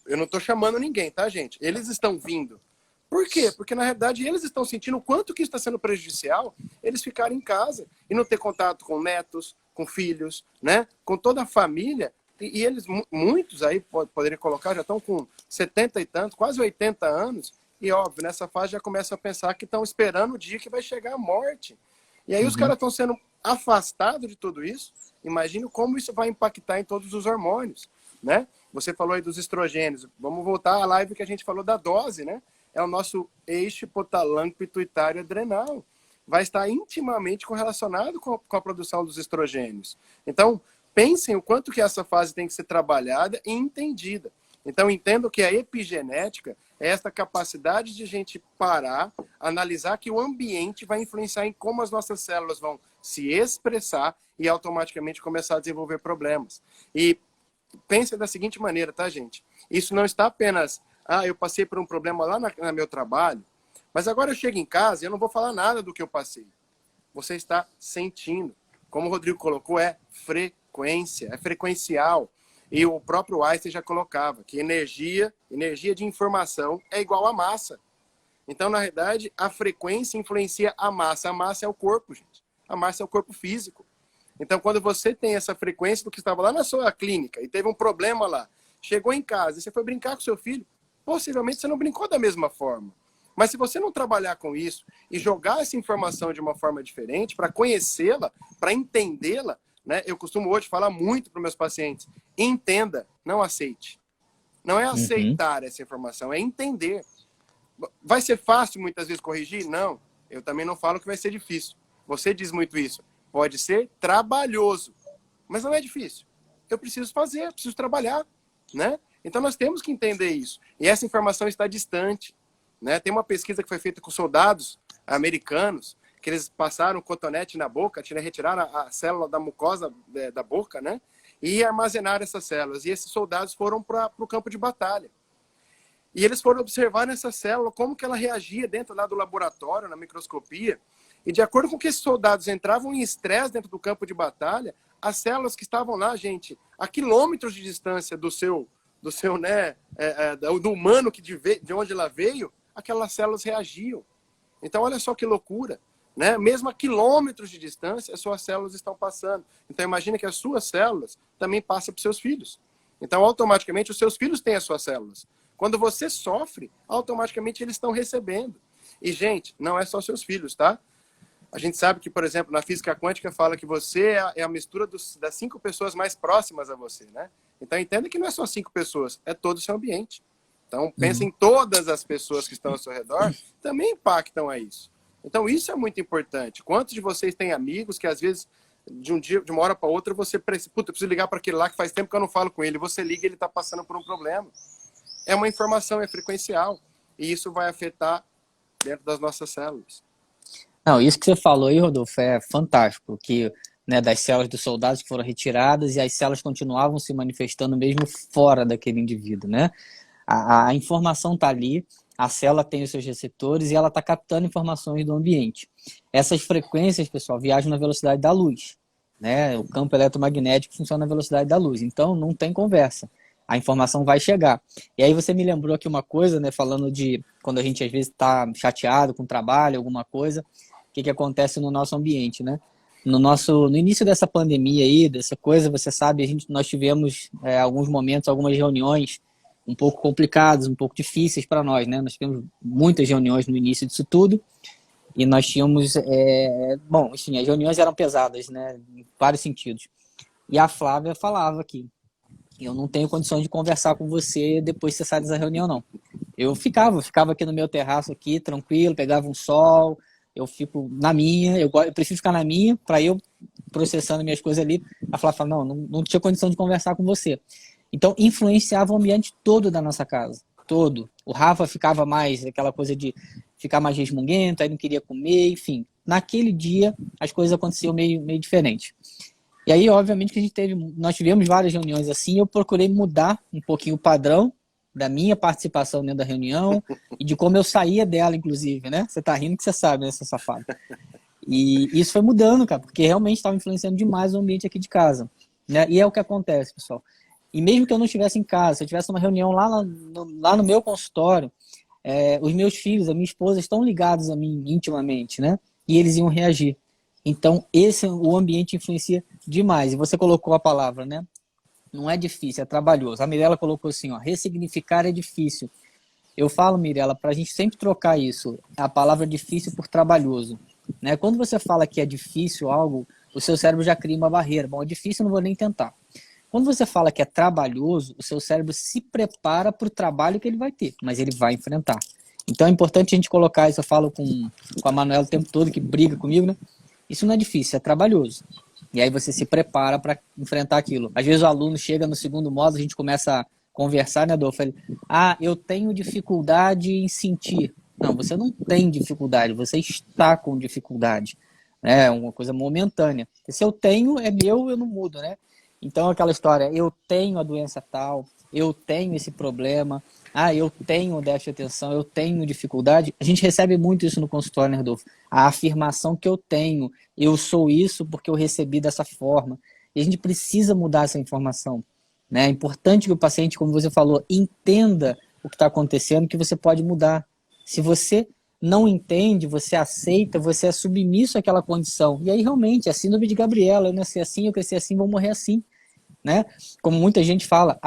Eu não estou chamando ninguém, tá, gente? Eles estão vindo. Por quê? Porque, na realidade, eles estão sentindo o quanto que está sendo prejudicial eles ficarem em casa e não ter contato com netos, com filhos, né? Com toda a família. E eles, muitos aí, poderiam colocar, já estão com 70 e tantos, quase 80 anos. E, óbvio, nessa fase já começam a pensar que estão esperando o dia que vai chegar a morte. E aí os caras estão sendo afastados de tudo isso. Imagina como isso vai impactar em todos os hormônios, né? Você falou aí dos estrogênios. Vamos voltar à live que a gente falou da dose, né? É o nosso eixo hipotalâmico pituitário adrenal. Vai estar intimamente correlacionado com a produção dos estrogênios. Então, pensem o quanto que essa fase tem que ser trabalhada e entendida. Então, entendo que a epigenética é essa capacidade de a gente parar, analisar que o ambiente vai influenciar em como as nossas células vão se expressar e automaticamente começar a desenvolver problemas. E pense da seguinte maneira, tá, gente? Isso não está apenas, eu passei por um problema lá no meu trabalho, mas agora eu chego em casa e eu não vou falar nada do que eu passei. Você está sentindo. Como o Rodrigo colocou, é frequência, é frequencial. E o próprio Einstein já colocava que energia de informação é igual a massa. Então, na verdade, a frequência influencia a massa. A massa é o corpo, gente. A massa é o corpo físico. Então, quando você tem essa frequência do que estava lá na sua clínica e teve um problema lá, chegou em casa e você foi brincar com seu filho, possivelmente você não brincou da mesma forma. Mas se você não trabalhar com isso e jogar essa informação de uma forma diferente, para conhecê-la, para entendê-la, né? Eu costumo hoje falar muito para meus pacientes, entenda, não aceite. Não é aceitar essa informação, é entender. Vai ser fácil muitas vezes corrigir? Não, eu também não falo que vai ser difícil. Você diz muito isso. Pode ser trabalhoso, mas não é difícil. Eu preciso fazer, eu preciso trabalhar, né? Então nós temos que entender isso. E essa informação está distante, né? Tem uma pesquisa que foi feita com soldados americanos, que eles passaram cotonete na boca, retiraram a célula da mucosa da boca, né? E armazenaram essas células. E esses soldados foram para o campo de batalha. E eles foram observar nessa célula como que ela reagia dentro lá do laboratório, na microscopia. E de acordo com que esses soldados entravam em estresse dentro do campo de batalha, as células que estavam lá, gente, a quilômetros de distância do seu né, do humano que de onde ela veio, aquelas células reagiam. Então, olha só que loucura, né? Mesmo a quilômetros de distância, as suas células estão passando. Então, imagina que as suas células também passam para os seus filhos. Então, automaticamente, os seus filhos têm as suas células. Quando você sofre, automaticamente eles estão recebendo. E, gente, não é só seus filhos, tá? A gente sabe que, por exemplo, na física quântica fala que você é a mistura das 5 pessoas mais próximas a você, né? Então, entenda que não é só 5 pessoas, é todo o seu ambiente. Então, pense em todas as pessoas que estão ao seu redor, também impactam a isso. Então, isso é muito importante. Quantos de vocês têm amigos que, às vezes, de uma hora para outra, você precisa, eu preciso ligar para aquele lá que faz tempo que eu não falo com ele. Você liga e ele está passando por um problema. É uma informação, é frequencial. E isso vai afetar dentro das nossas células. Não, isso que você falou aí, Rodolfo, é fantástico, que, né, das células dos soldados que foram retiradas e as células continuavam se manifestando mesmo fora daquele indivíduo, né? A informação está ali, a célula tem os seus receptores e ela está captando informações do ambiente. Essas frequências, pessoal, viajam na velocidade da luz, né? O campo eletromagnético funciona na velocidade da luz, então não tem conversa. A informação vai chegar. E aí você me lembrou aqui uma coisa, né, falando de quando a gente às vezes está chateado com o trabalho, alguma coisa, o que acontece no nosso ambiente, né? No início dessa pandemia aí, dessa coisa, você sabe, nós tivemos alguns momentos, algumas reuniões um pouco complicadas, um pouco difíceis para nós, né? Nós tivemos muitas reuniões no início disso tudo e nós tínhamos, bom, enfim, as reuniões eram pesadas, né, em vários sentidos. E a Flávia falava que eu não tenho condições de conversar com você depois que você sai dessa reunião, não. Eu ficava aqui no meu terraço aqui, tranquilo, pegava um sol, eu fico na minha, eu prefiro ficar na minha, para eu processando minhas coisas ali. A Flávia fala, não tinha condição de conversar com você. Então, influenciava o ambiente todo da nossa casa, todo. O Rafa ficava mais, aquela coisa de ficar mais resmunguento, aí não queria comer, enfim. Naquele dia, as coisas aconteciam meio diferente. E aí, obviamente, que nós tivemos várias reuniões assim, eu procurei mudar um pouquinho o padrão da minha participação dentro da reunião e de como eu saía dela, inclusive, né? Você tá rindo que você sabe, né, seu safado? E isso foi mudando, cara, porque realmente estava influenciando demais o ambiente aqui de casa, né? E é o que acontece, pessoal. E mesmo que eu não estivesse em casa, se eu tivesse uma reunião lá no meu consultório, os meus filhos, a minha esposa estão ligados a mim intimamente, né? E eles iam reagir. Então, o ambiente influencia demais. E você colocou a palavra, né? Não é difícil, é trabalhoso. A Mirella colocou assim, ó, ressignificar é difícil. Eu falo, Mirella, para a gente sempre trocar isso, a palavra difícil por trabalhoso, né? Quando você fala que é difícil algo, o seu cérebro já cria uma barreira. Bom, é difícil, eu não vou nem tentar. Quando você fala que é trabalhoso, o seu cérebro se prepara para o trabalho que ele vai ter, mas ele vai enfrentar. Então é importante a gente colocar isso. Eu falo com a Manuela o tempo todo, que briga comigo, né? Isso não é difícil, é trabalhoso. E aí você se prepara para enfrentar aquilo. Às vezes o aluno chega no segundo módulo, a gente começa a conversar, né, Adolfo? Ele, eu tenho dificuldade em sentir. Não, você não tem dificuldade, você está com dificuldade. É uma coisa momentânea. E se eu tenho, é meu, eu não mudo, né? Então aquela história, eu tenho a doença tal, eu tenho esse problema, eu tenho déficit de atenção, eu tenho dificuldade. A gente recebe muito isso no consultório, né, Rodolfo? A afirmação que eu tenho, eu sou isso porque eu recebi dessa forma. E a gente precisa mudar essa informação, né? É importante que o paciente, como você falou, entenda o que está acontecendo, que você pode mudar. Se você não entende, você aceita, você é submisso àquela condição. E aí, realmente, a síndrome de Gabriela, eu nasci assim, eu cresci assim, vou morrer assim, né? Como muita gente fala,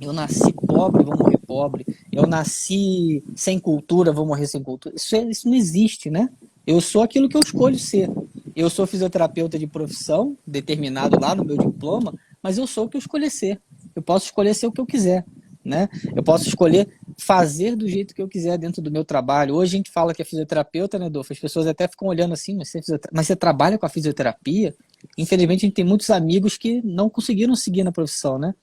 eu nasci pobre, vou morrer pobre. Eu nasci sem cultura, vou morrer sem cultura. Isso não existe, né? Eu sou aquilo que eu escolho ser. eu sou fisioterapeuta de profissão, determinado lá no meu diploma, mas eu sou o que eu escolher ser. Eu posso escolher ser o que eu quiser, né? Eu posso escolher fazer do jeito que eu quiser dentro do meu trabalho. Hoje a gente fala que é fisioterapeuta, né, Adolfo? As pessoas até ficam olhando assim, mas você trabalha com a fisioterapia? Infelizmente a gente tem muitos amigos que não conseguiram seguir na profissão, né?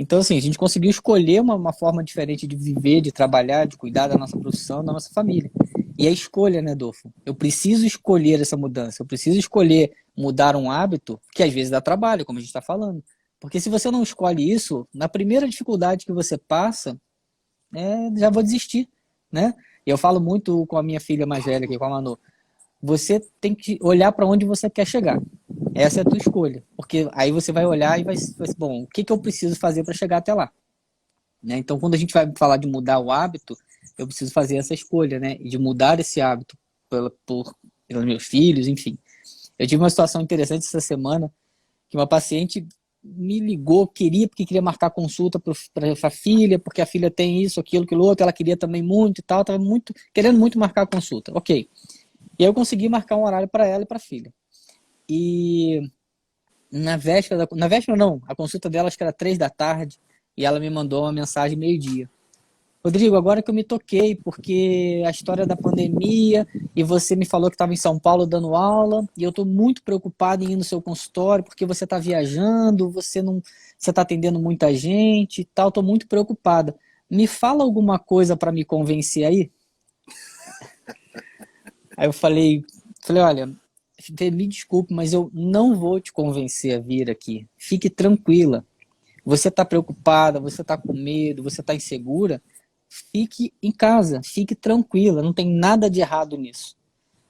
Então, assim, a gente conseguiu escolher uma forma diferente de viver, de trabalhar, de cuidar da nossa profissão, da nossa família. E a escolha, né, Adolfo? Eu preciso escolher essa mudança, eu preciso escolher mudar um hábito que às vezes dá trabalho, como a gente está falando. Porque se você não escolhe isso, na primeira dificuldade que você passa, já vou desistir, né? E eu falo muito com a minha filha mais velha aqui, com a Manu. Você tem que olhar para onde você quer chegar. Essa é a tua escolha. Porque aí você vai olhar e vai bom, o que eu preciso fazer para chegar até lá? Né? Então, quando a gente vai falar de mudar o hábito, eu preciso fazer essa escolha, né? De mudar esse hábito pelos meus filhos, enfim. Eu tive uma situação interessante essa semana, que uma paciente me ligou, porque queria marcar consulta para a filha, porque a filha tem isso, aquilo outro, ela queria também muito e tal, estava querendo muito marcar a consulta. Ok. E aí eu consegui marcar um horário para ela e para a filha. E na véspera não, a consulta dela acho que era 3 da tarde, e ela me mandou uma mensagem meio-dia. Rodrigo, agora que eu me toquei, porque a história da pandemia, e você me falou que estava em São Paulo dando aula, e eu estou muito preocupado em ir no seu consultório, porque você está viajando, você está atendendo muita gente e tal, estou muito preocupada. Me fala alguma coisa para me convencer aí? Aí eu falei, olha, me desculpe, mas eu não vou te convencer a vir aqui. Fique tranquila. Você está preocupada, você está com medo, você está insegura, fique em casa, fique tranquila, não tem nada de errado nisso.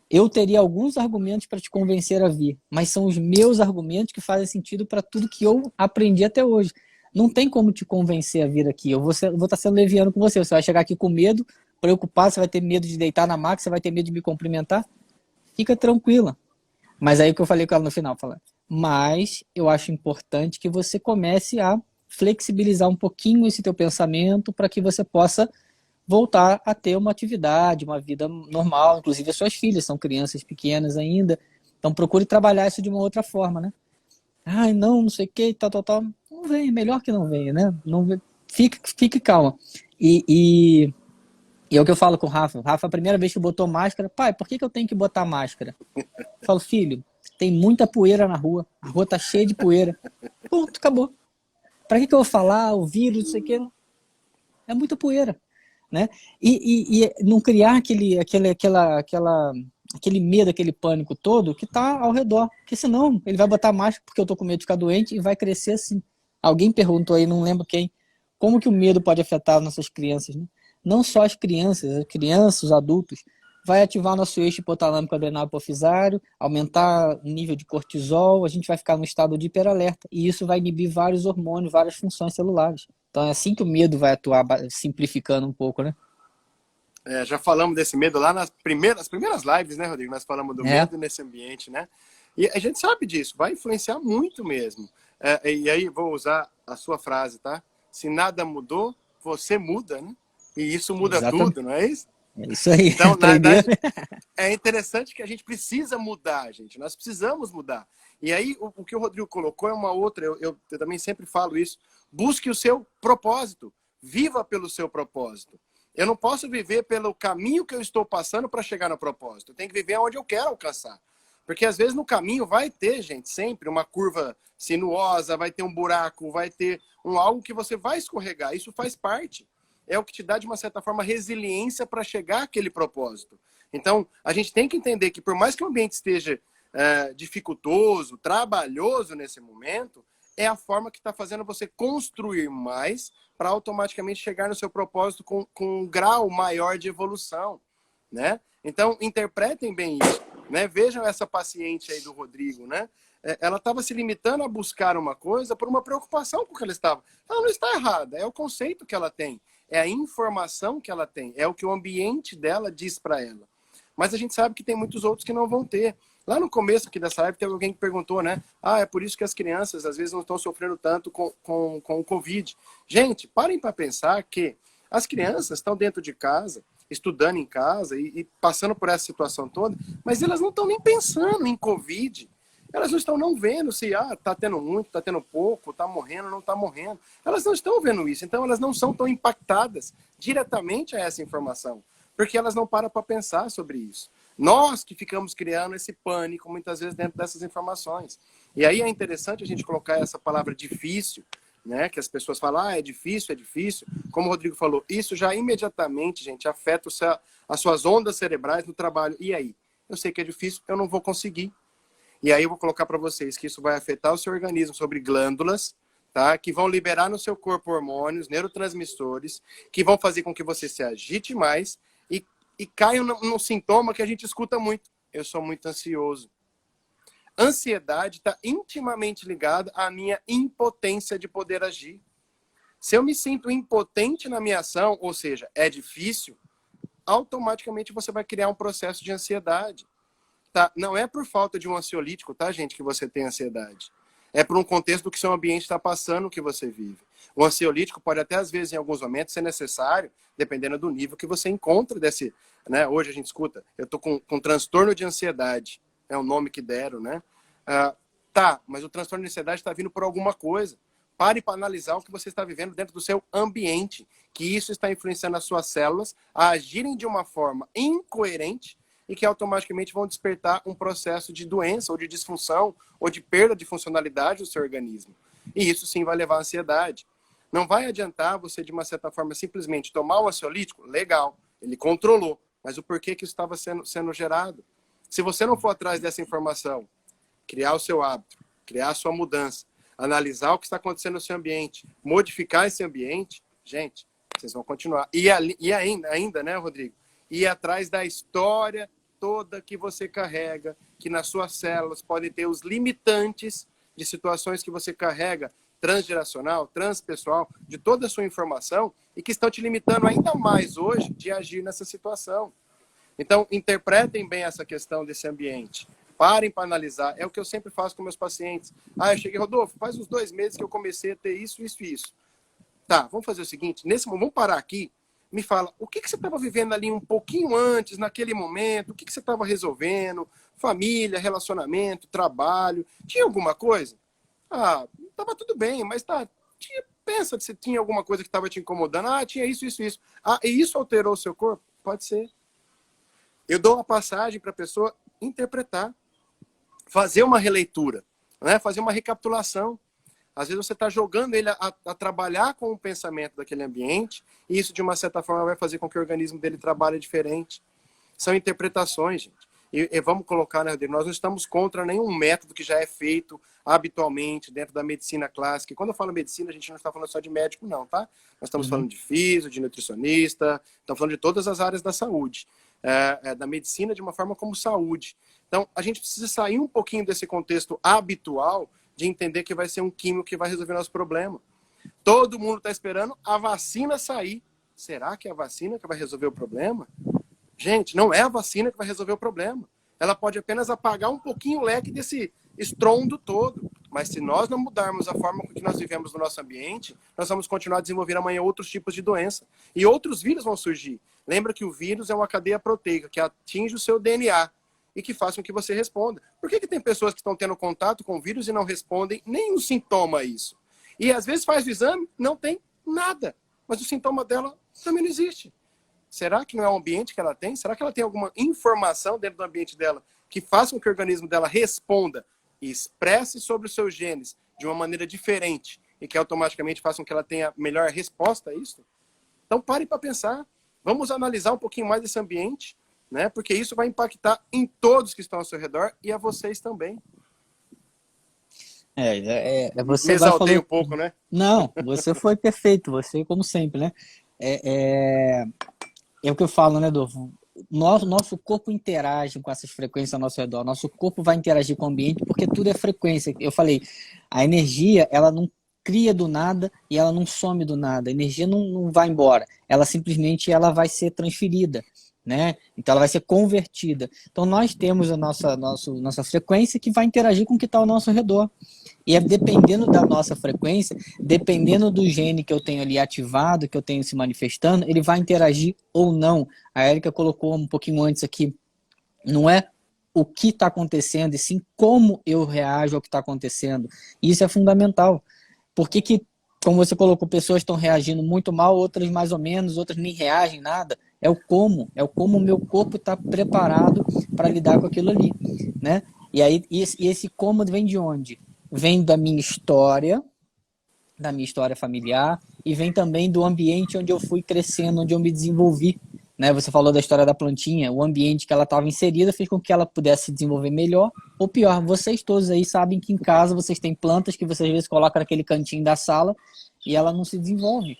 Eu teria alguns argumentos para te convencer a vir, mas são os meus argumentos que fazem sentido para tudo que eu aprendi até hoje. Não tem como te convencer a vir aqui. Eu vou estar sendo leviano com você. Você vai chegar aqui com medo, preocupado, você vai ter medo de deitar na maca, você vai ter medo de me cumprimentar. Fica tranquila. Mas aí o que eu falei com ela no final, mas eu acho importante que você comece a flexibilizar um pouquinho esse teu pensamento para que você possa voltar a ter uma atividade, uma vida normal. Inclusive as suas filhas são crianças pequenas ainda, então procure trabalhar isso de uma outra forma, né? Ai, não sei o que, tal. Não venha, melhor que não venha, né? Não, fique calma. E é o que eu falo com o Rafa. A primeira vez que botou máscara, pai, por que eu tenho que botar máscara? Eu falo, filho, tem muita poeira na rua. A rua tá cheia de poeira. Ponto, acabou. Pra que eu vou falar, o vírus, não sei o que? É muita poeira, né? E não criar aquele medo, aquele pânico todo que tá ao redor. Porque senão ele vai botar máscara porque eu tô com medo de ficar doente e vai crescer assim. Alguém perguntou aí, não lembro quem, como que o medo pode afetar nossas crianças, né? Não só as crianças, os adultos, vai ativar nosso eixo hipotalâmico adrenal hipofisário, aumentar o nível de cortisol, a gente vai ficar no estado de hiperalerta, e isso vai inibir vários hormônios, várias funções celulares. Então é assim que o medo vai atuar, simplificando um pouco, né? Já falamos desse medo lá nas primeiras lives, né, Rodrigo? Nós falamos do medo nesse ambiente, né? E a gente sabe disso, vai influenciar muito mesmo. E aí vou usar a sua frase, tá? Se nada mudou, você muda, né? E isso muda Exatamente. tudo, não é isso? É isso aí. Então, na verdade, é interessante que a gente precisa mudar, gente. Nós precisamos mudar. E aí, o que o Rodrigo colocou é uma outra, eu também sempre falo isso. Busque o seu propósito. Viva pelo seu propósito. Eu não posso viver pelo caminho que eu estou passando para chegar no propósito. Eu tenho que viver onde eu quero alcançar. Porque às vezes no caminho vai ter, gente, sempre uma curva sinuosa, vai ter um buraco, vai ter algo que você vai escorregar. Isso faz parte. É o que te dá, de uma certa forma, resiliência para chegar àquele propósito. Então, a gente tem que entender que por mais que o ambiente esteja dificultoso, trabalhoso nesse momento, é a forma que está fazendo você construir mais para automaticamente chegar no seu propósito com um grau maior de evolução, né? Então, interpretem bem isso, né? Vejam essa paciente aí do Rodrigo, né? Ela estava se limitando a buscar uma coisa por uma preocupação com o que ela estava. Ela não está errada, é o conceito que ela tem, é a informação que ela tem, é o que o ambiente dela diz para ela. Mas a gente sabe que tem muitos outros que não vão ter. Lá no começo aqui dessa live, teve alguém que perguntou, né? É por isso que as crianças, às vezes, não estão sofrendo tanto com o Covid. Gente, parem para pensar que as crianças estão dentro de casa, estudando em casa e passando por essa situação toda, mas elas não estão nem pensando em Covid. Elas não estão não vendo se tá tendo muito, tá tendo pouco, tá morrendo, não tá morrendo. Elas não estão vendo isso, então elas não são tão impactadas diretamente a essa informação, porque elas não param para pensar sobre isso. Nós que ficamos criando esse pânico muitas vezes dentro dessas informações. E aí é interessante a gente colocar essa palavra difícil, né? Que as pessoas falam, é difícil, é difícil. Como o Rodrigo falou, isso já imediatamente, gente, afeta as suas ondas cerebrais no trabalho. E aí? Eu sei que é difícil, eu não vou conseguir. E aí eu vou colocar para vocês que isso vai afetar o seu organismo sobre glândulas, tá? Que vão liberar no seu corpo hormônios, neurotransmissores, que vão fazer com que você se agite mais e caia num sintoma que a gente escuta muito. Eu sou muito ansioso. Ansiedade está intimamente ligada à minha impotência de poder agir. Se eu me sinto impotente na minha ação, ou seja, é difícil, automaticamente você vai criar um processo de ansiedade. Tá? Não é por falta de um ansiolítico, tá, gente, que você tem ansiedade. É por um contexto do que seu ambiente está passando, que você vive. O ansiolítico pode até, às vezes, em alguns momentos, ser necessário, dependendo do nível que você encontra desse... Né? Hoje a gente escuta, eu estou com transtorno de ansiedade, é o nome que deram, né? Tá, mas o transtorno de ansiedade está vindo por alguma coisa. Pare para analisar o que você está vivendo dentro do seu ambiente, que isso está influenciando as suas células a agirem de uma forma incoerente e que automaticamente vão despertar um processo de doença, ou de disfunção, ou de perda de funcionalidade do seu organismo. E isso sim vai levar à ansiedade. Não vai adiantar você, de uma certa forma, simplesmente tomar o ansiolítico, legal, ele controlou, mas o porquê que isso estava sendo gerado? Se você não for atrás dessa informação, criar o seu hábito, criar a sua mudança, analisar o que está acontecendo no seu ambiente, modificar esse ambiente, gente, vocês vão continuar. E ainda, né, Rodrigo? Ir atrás da história toda que você carrega, que nas suas células podem ter os limitantes de situações que você carrega, transgeracional, transpessoal, de toda a sua informação, e que estão te limitando ainda mais hoje de agir nessa situação. Então, interpretem bem essa questão desse ambiente. Parem para analisar. É o que eu sempre faço com meus pacientes. Eu cheguei, Rodolfo, faz uns 2 meses que eu comecei a ter isso, isso e isso. Tá, vamos fazer o seguinte, vamos parar aqui. Me fala, o que você estava vivendo ali um pouquinho antes, naquele momento? O que você estava resolvendo? Família, relacionamento, trabalho. Tinha alguma coisa? Estava tudo bem, mas pensa se tinha alguma coisa que estava te incomodando. Tinha isso, isso, isso. E isso alterou o seu corpo? Pode ser. Eu dou uma passagem para a pessoa interpretar, fazer uma releitura, né? Fazer uma recapitulação. Às vezes você está jogando ele a trabalhar com o pensamento daquele ambiente, e isso, de uma certa forma, vai fazer com que o organismo dele trabalhe diferente. São interpretações, gente. E vamos colocar, né, Rodrigo? Nós não estamos contra nenhum método que já é feito habitualmente dentro da medicina clássica. E quando eu falo medicina, a gente não está falando só de médico, não, tá? Nós estamos falando de físio, de nutricionista, estamos falando de todas as áreas da saúde. Da medicina de uma forma como saúde. Então, a gente precisa sair um pouquinho desse contexto habitual de entender que vai ser um químico que vai resolver nosso problema. Todo mundo está esperando a vacina sair. Será que é a vacina que vai resolver o problema? Gente, não é a vacina que vai resolver o problema. Ela pode apenas apagar um pouquinho o leque desse estrondo todo. Mas se nós não mudarmos a forma com que nós vivemos no nosso ambiente, nós vamos continuar a desenvolver amanhã outros tipos de doença. E outros vírus vão surgir. Lembra que o vírus é uma cadeia proteica que atinge o seu DNA e que faz com que você responda. Por que tem pessoas que estão tendo contato com o vírus e não respondem nenhum sintoma a isso? E às vezes faz o exame, não tem nada. Mas o sintoma dela também não existe. Será que não é o ambiente que ela tem? Será que ela tem alguma informação dentro do ambiente dela que faça com que o organismo dela responda e expresse sobre os seus genes de uma maneira diferente e que automaticamente faça com que ela tenha melhor resposta a isso? Então pare para pensar. Vamos analisar um pouquinho mais esse ambiente, né? Porque isso vai impactar em todos que estão ao seu redor e a vocês também. Você me exaltei um pouco, né? Não, você foi perfeito, você como sempre, né? É o que eu falo, né, Adolfo? Nosso corpo interage com essas frequências ao nosso redor. Nosso corpo vai interagir com o ambiente porque tudo é frequência. Eu falei, a energia, ela não cria do nada e ela não some do nada. A energia não vai embora. Ela simplesmente ela vai ser transferida, né? Então ela vai ser convertida. Então nós temos a nossa frequência que vai interagir com o que está ao nosso redor. E é dependendo da nossa frequência, dependendo do gene que eu tenho ali ativado, que eu tenho se manifestando, ele vai interagir ou não. A Érica colocou um pouquinho antes aqui, não é o que está acontecendo, e sim como eu reajo ao que está acontecendo. Isso é fundamental. Por que, como você colocou, pessoas estão reagindo muito mal, outras mais ou menos, outras nem reagem nada? É o como o meu corpo está preparado para lidar com aquilo ali, né? E aí, esse como vem de onde? Vem da minha história familiar, e vem também do ambiente onde eu fui crescendo, onde eu me desenvolvi. Né? Você falou da história da plantinha, o ambiente que ela estava inserida fez com que ela pudesse se desenvolver melhor ou pior. Vocês todos aí sabem que em casa vocês têm plantas que vocês às vezes colocam naquele cantinho da sala e ela não se desenvolve.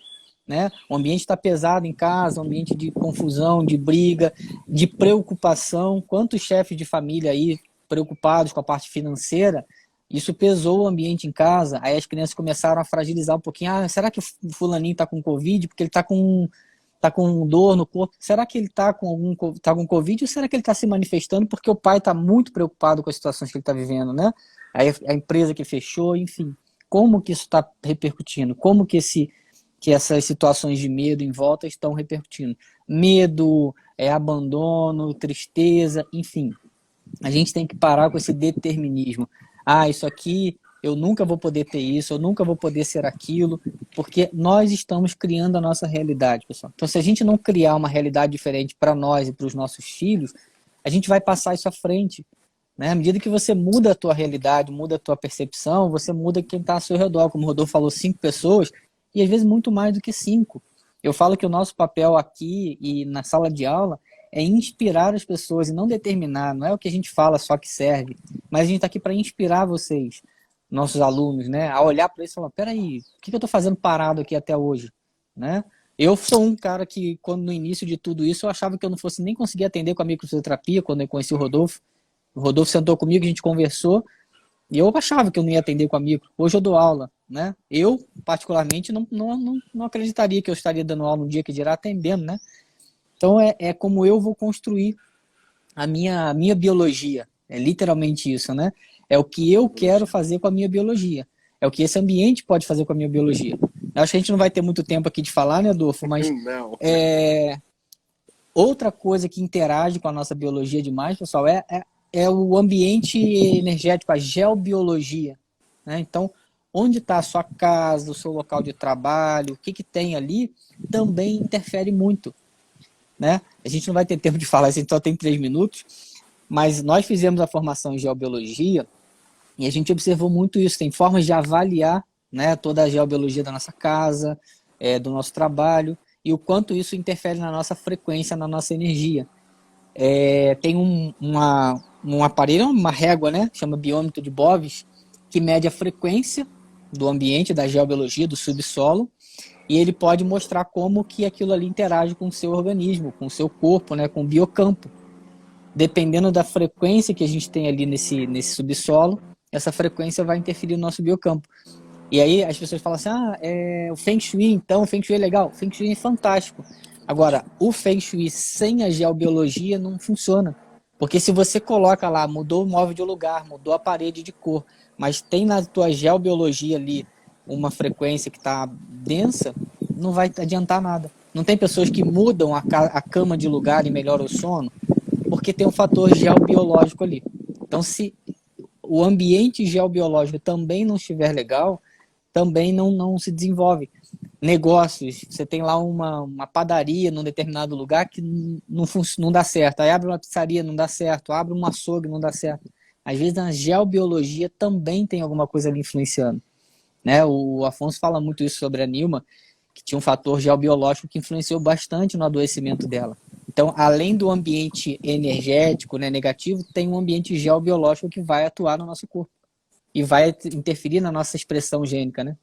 Né? O ambiente está pesado em casa, um ambiente de confusão, de briga, de preocupação. Quantos chefes de família aí preocupados com a parte financeira, isso pesou o ambiente em casa, aí as crianças começaram a fragilizar um pouquinho. Ah, será que o fulaninho está com Covid porque ele tá com dor no corpo? Será que ele está com Covid ou será que ele está se manifestando porque o pai está muito preocupado com as situações que ele está vivendo, né? Aí a empresa que fechou, enfim. Como que isso está repercutindo? Como que essas situações de medo em volta estão repercutindo? Medo, abandono, tristeza, enfim. A gente tem que parar com esse determinismo. Ah, isso aqui, eu nunca vou poder ter isso, eu nunca vou poder ser aquilo, porque nós estamos criando a nossa realidade, pessoal. Então, se a gente não criar uma realidade diferente para nós e para os nossos filhos, a gente vai passar isso à frente. Né? À medida que você muda a tua realidade, muda a tua percepção, você muda quem está ao seu redor. Como o Rodolfo falou, 5 pessoas, e às vezes muito mais do que 5. Eu falo que o nosso papel aqui e na sala de aula é inspirar as pessoas e não determinar. Não é o que a gente fala só que serve, mas a gente está aqui para inspirar vocês, nossos alunos, né, a olhar para isso e falar, peraí, o que eu estou fazendo parado aqui até hoje? Né? Eu sou um cara que, quando no início de tudo isso, eu achava que eu não fosse nem conseguir atender com a microfisioterapia, quando eu conheci o Rodolfo sentou comigo, a gente conversou, e eu achava que eu não ia atender com a micro. Hoje eu dou aula, né? Eu, particularmente, não acreditaria que eu estaria dando aula um dia que dirá atendendo, né? Então, é como eu vou construir a minha biologia. É literalmente isso, né? É o que eu quero fazer com a minha biologia. É o que esse ambiente pode fazer com a minha biologia. Eu acho que a gente não vai ter muito tempo aqui de falar, né, Adolfo? Mas outra coisa que interage com a nossa biologia demais, pessoal, é o ambiente energético, a geobiologia. Né? Então, onde está a sua casa, o seu local de trabalho, o que tem ali, também interfere muito. Né? A gente não vai ter tempo de falar, a gente só tem 3 minutos, mas nós fizemos a formação em geobiologia e a gente observou muito isso. Tem formas de avaliar, né, toda a geobiologia da nossa casa, do nosso trabalho, e o quanto isso interfere na nossa frequência, na nossa energia. Tem um aparelho, uma régua, né, chama biômetro de Bovis, que mede a frequência do ambiente, da geobiologia, do subsolo, e ele pode mostrar como que aquilo ali interage com o seu organismo, com o seu corpo, né, com o biocampo. Dependendo da frequência que a gente tem ali nesse subsolo, essa frequência vai interferir no nosso biocampo. E aí as pessoas falam assim, o Feng Shui, então, o Feng Shui é legal. O Feng Shui é fantástico. Agora, o Feng Shui sem a geobiologia não funciona. Porque se você coloca lá, mudou o móvel de lugar, mudou a parede de cor, mas tem na tua geobiologia ali uma frequência que está densa, não vai adiantar nada. Não tem pessoas que mudam a cama de lugar e melhoram o sono, porque tem um fator geobiológico ali. Então, se o ambiente geobiológico também não estiver legal, também não se desenvolve. Negócios, você tem lá uma padaria num determinado lugar que não dá certo. Aí abre uma pizzaria, não dá certo. Abre um açougue, não dá certo. Às vezes a geobiologia também tem alguma coisa ali influenciando. Né? O Afonso fala muito isso sobre a Nilma, que tinha um fator geobiológico que influenciou bastante no adoecimento dela. Então, além do ambiente energético, né, negativo, tem um ambiente geobiológico que vai atuar no nosso corpo e vai interferir na nossa expressão gênica, né?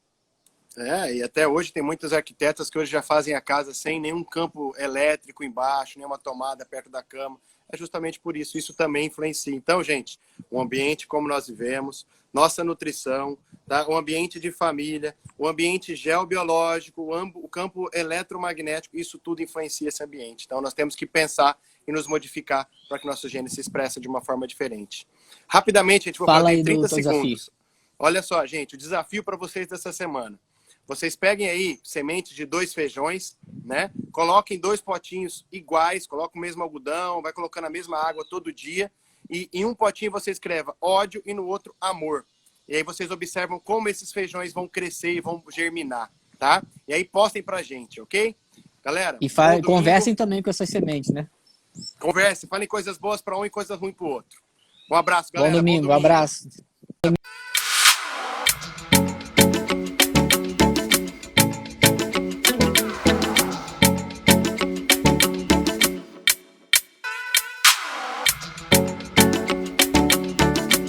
E até hoje tem muitos arquitetos que hoje já fazem a casa sem nenhum campo elétrico embaixo, nenhuma tomada perto da cama. é justamente por isso. Isso também influencia. Então, gente, o ambiente como nós vivemos, nossa nutrição, tá? O ambiente de família, o ambiente geobiológico, o campo eletromagnético, isso tudo influencia esse ambiente. Então, nós temos que pensar e nos modificar para que nosso gene se expresse de uma forma diferente. Rapidamente, a gente vai fazer em 30 segundos. Olha só, gente, o desafio para vocês dessa semana. Vocês peguem aí sementes de 2 feijões, né? Coloquem 2 potinhos iguais, coloquem o mesmo algodão, vai colocando a mesma água todo dia. E em um potinho você escreva ódio e no outro amor. E aí vocês observam como esses feijões vão crescer e vão germinar, tá? E aí postem pra gente, ok? Galera, e conversem também com essas sementes, né? Conversem, falem coisas boas para um e coisas ruins para o outro. Um abraço, galera. Bom domingo, um abraço.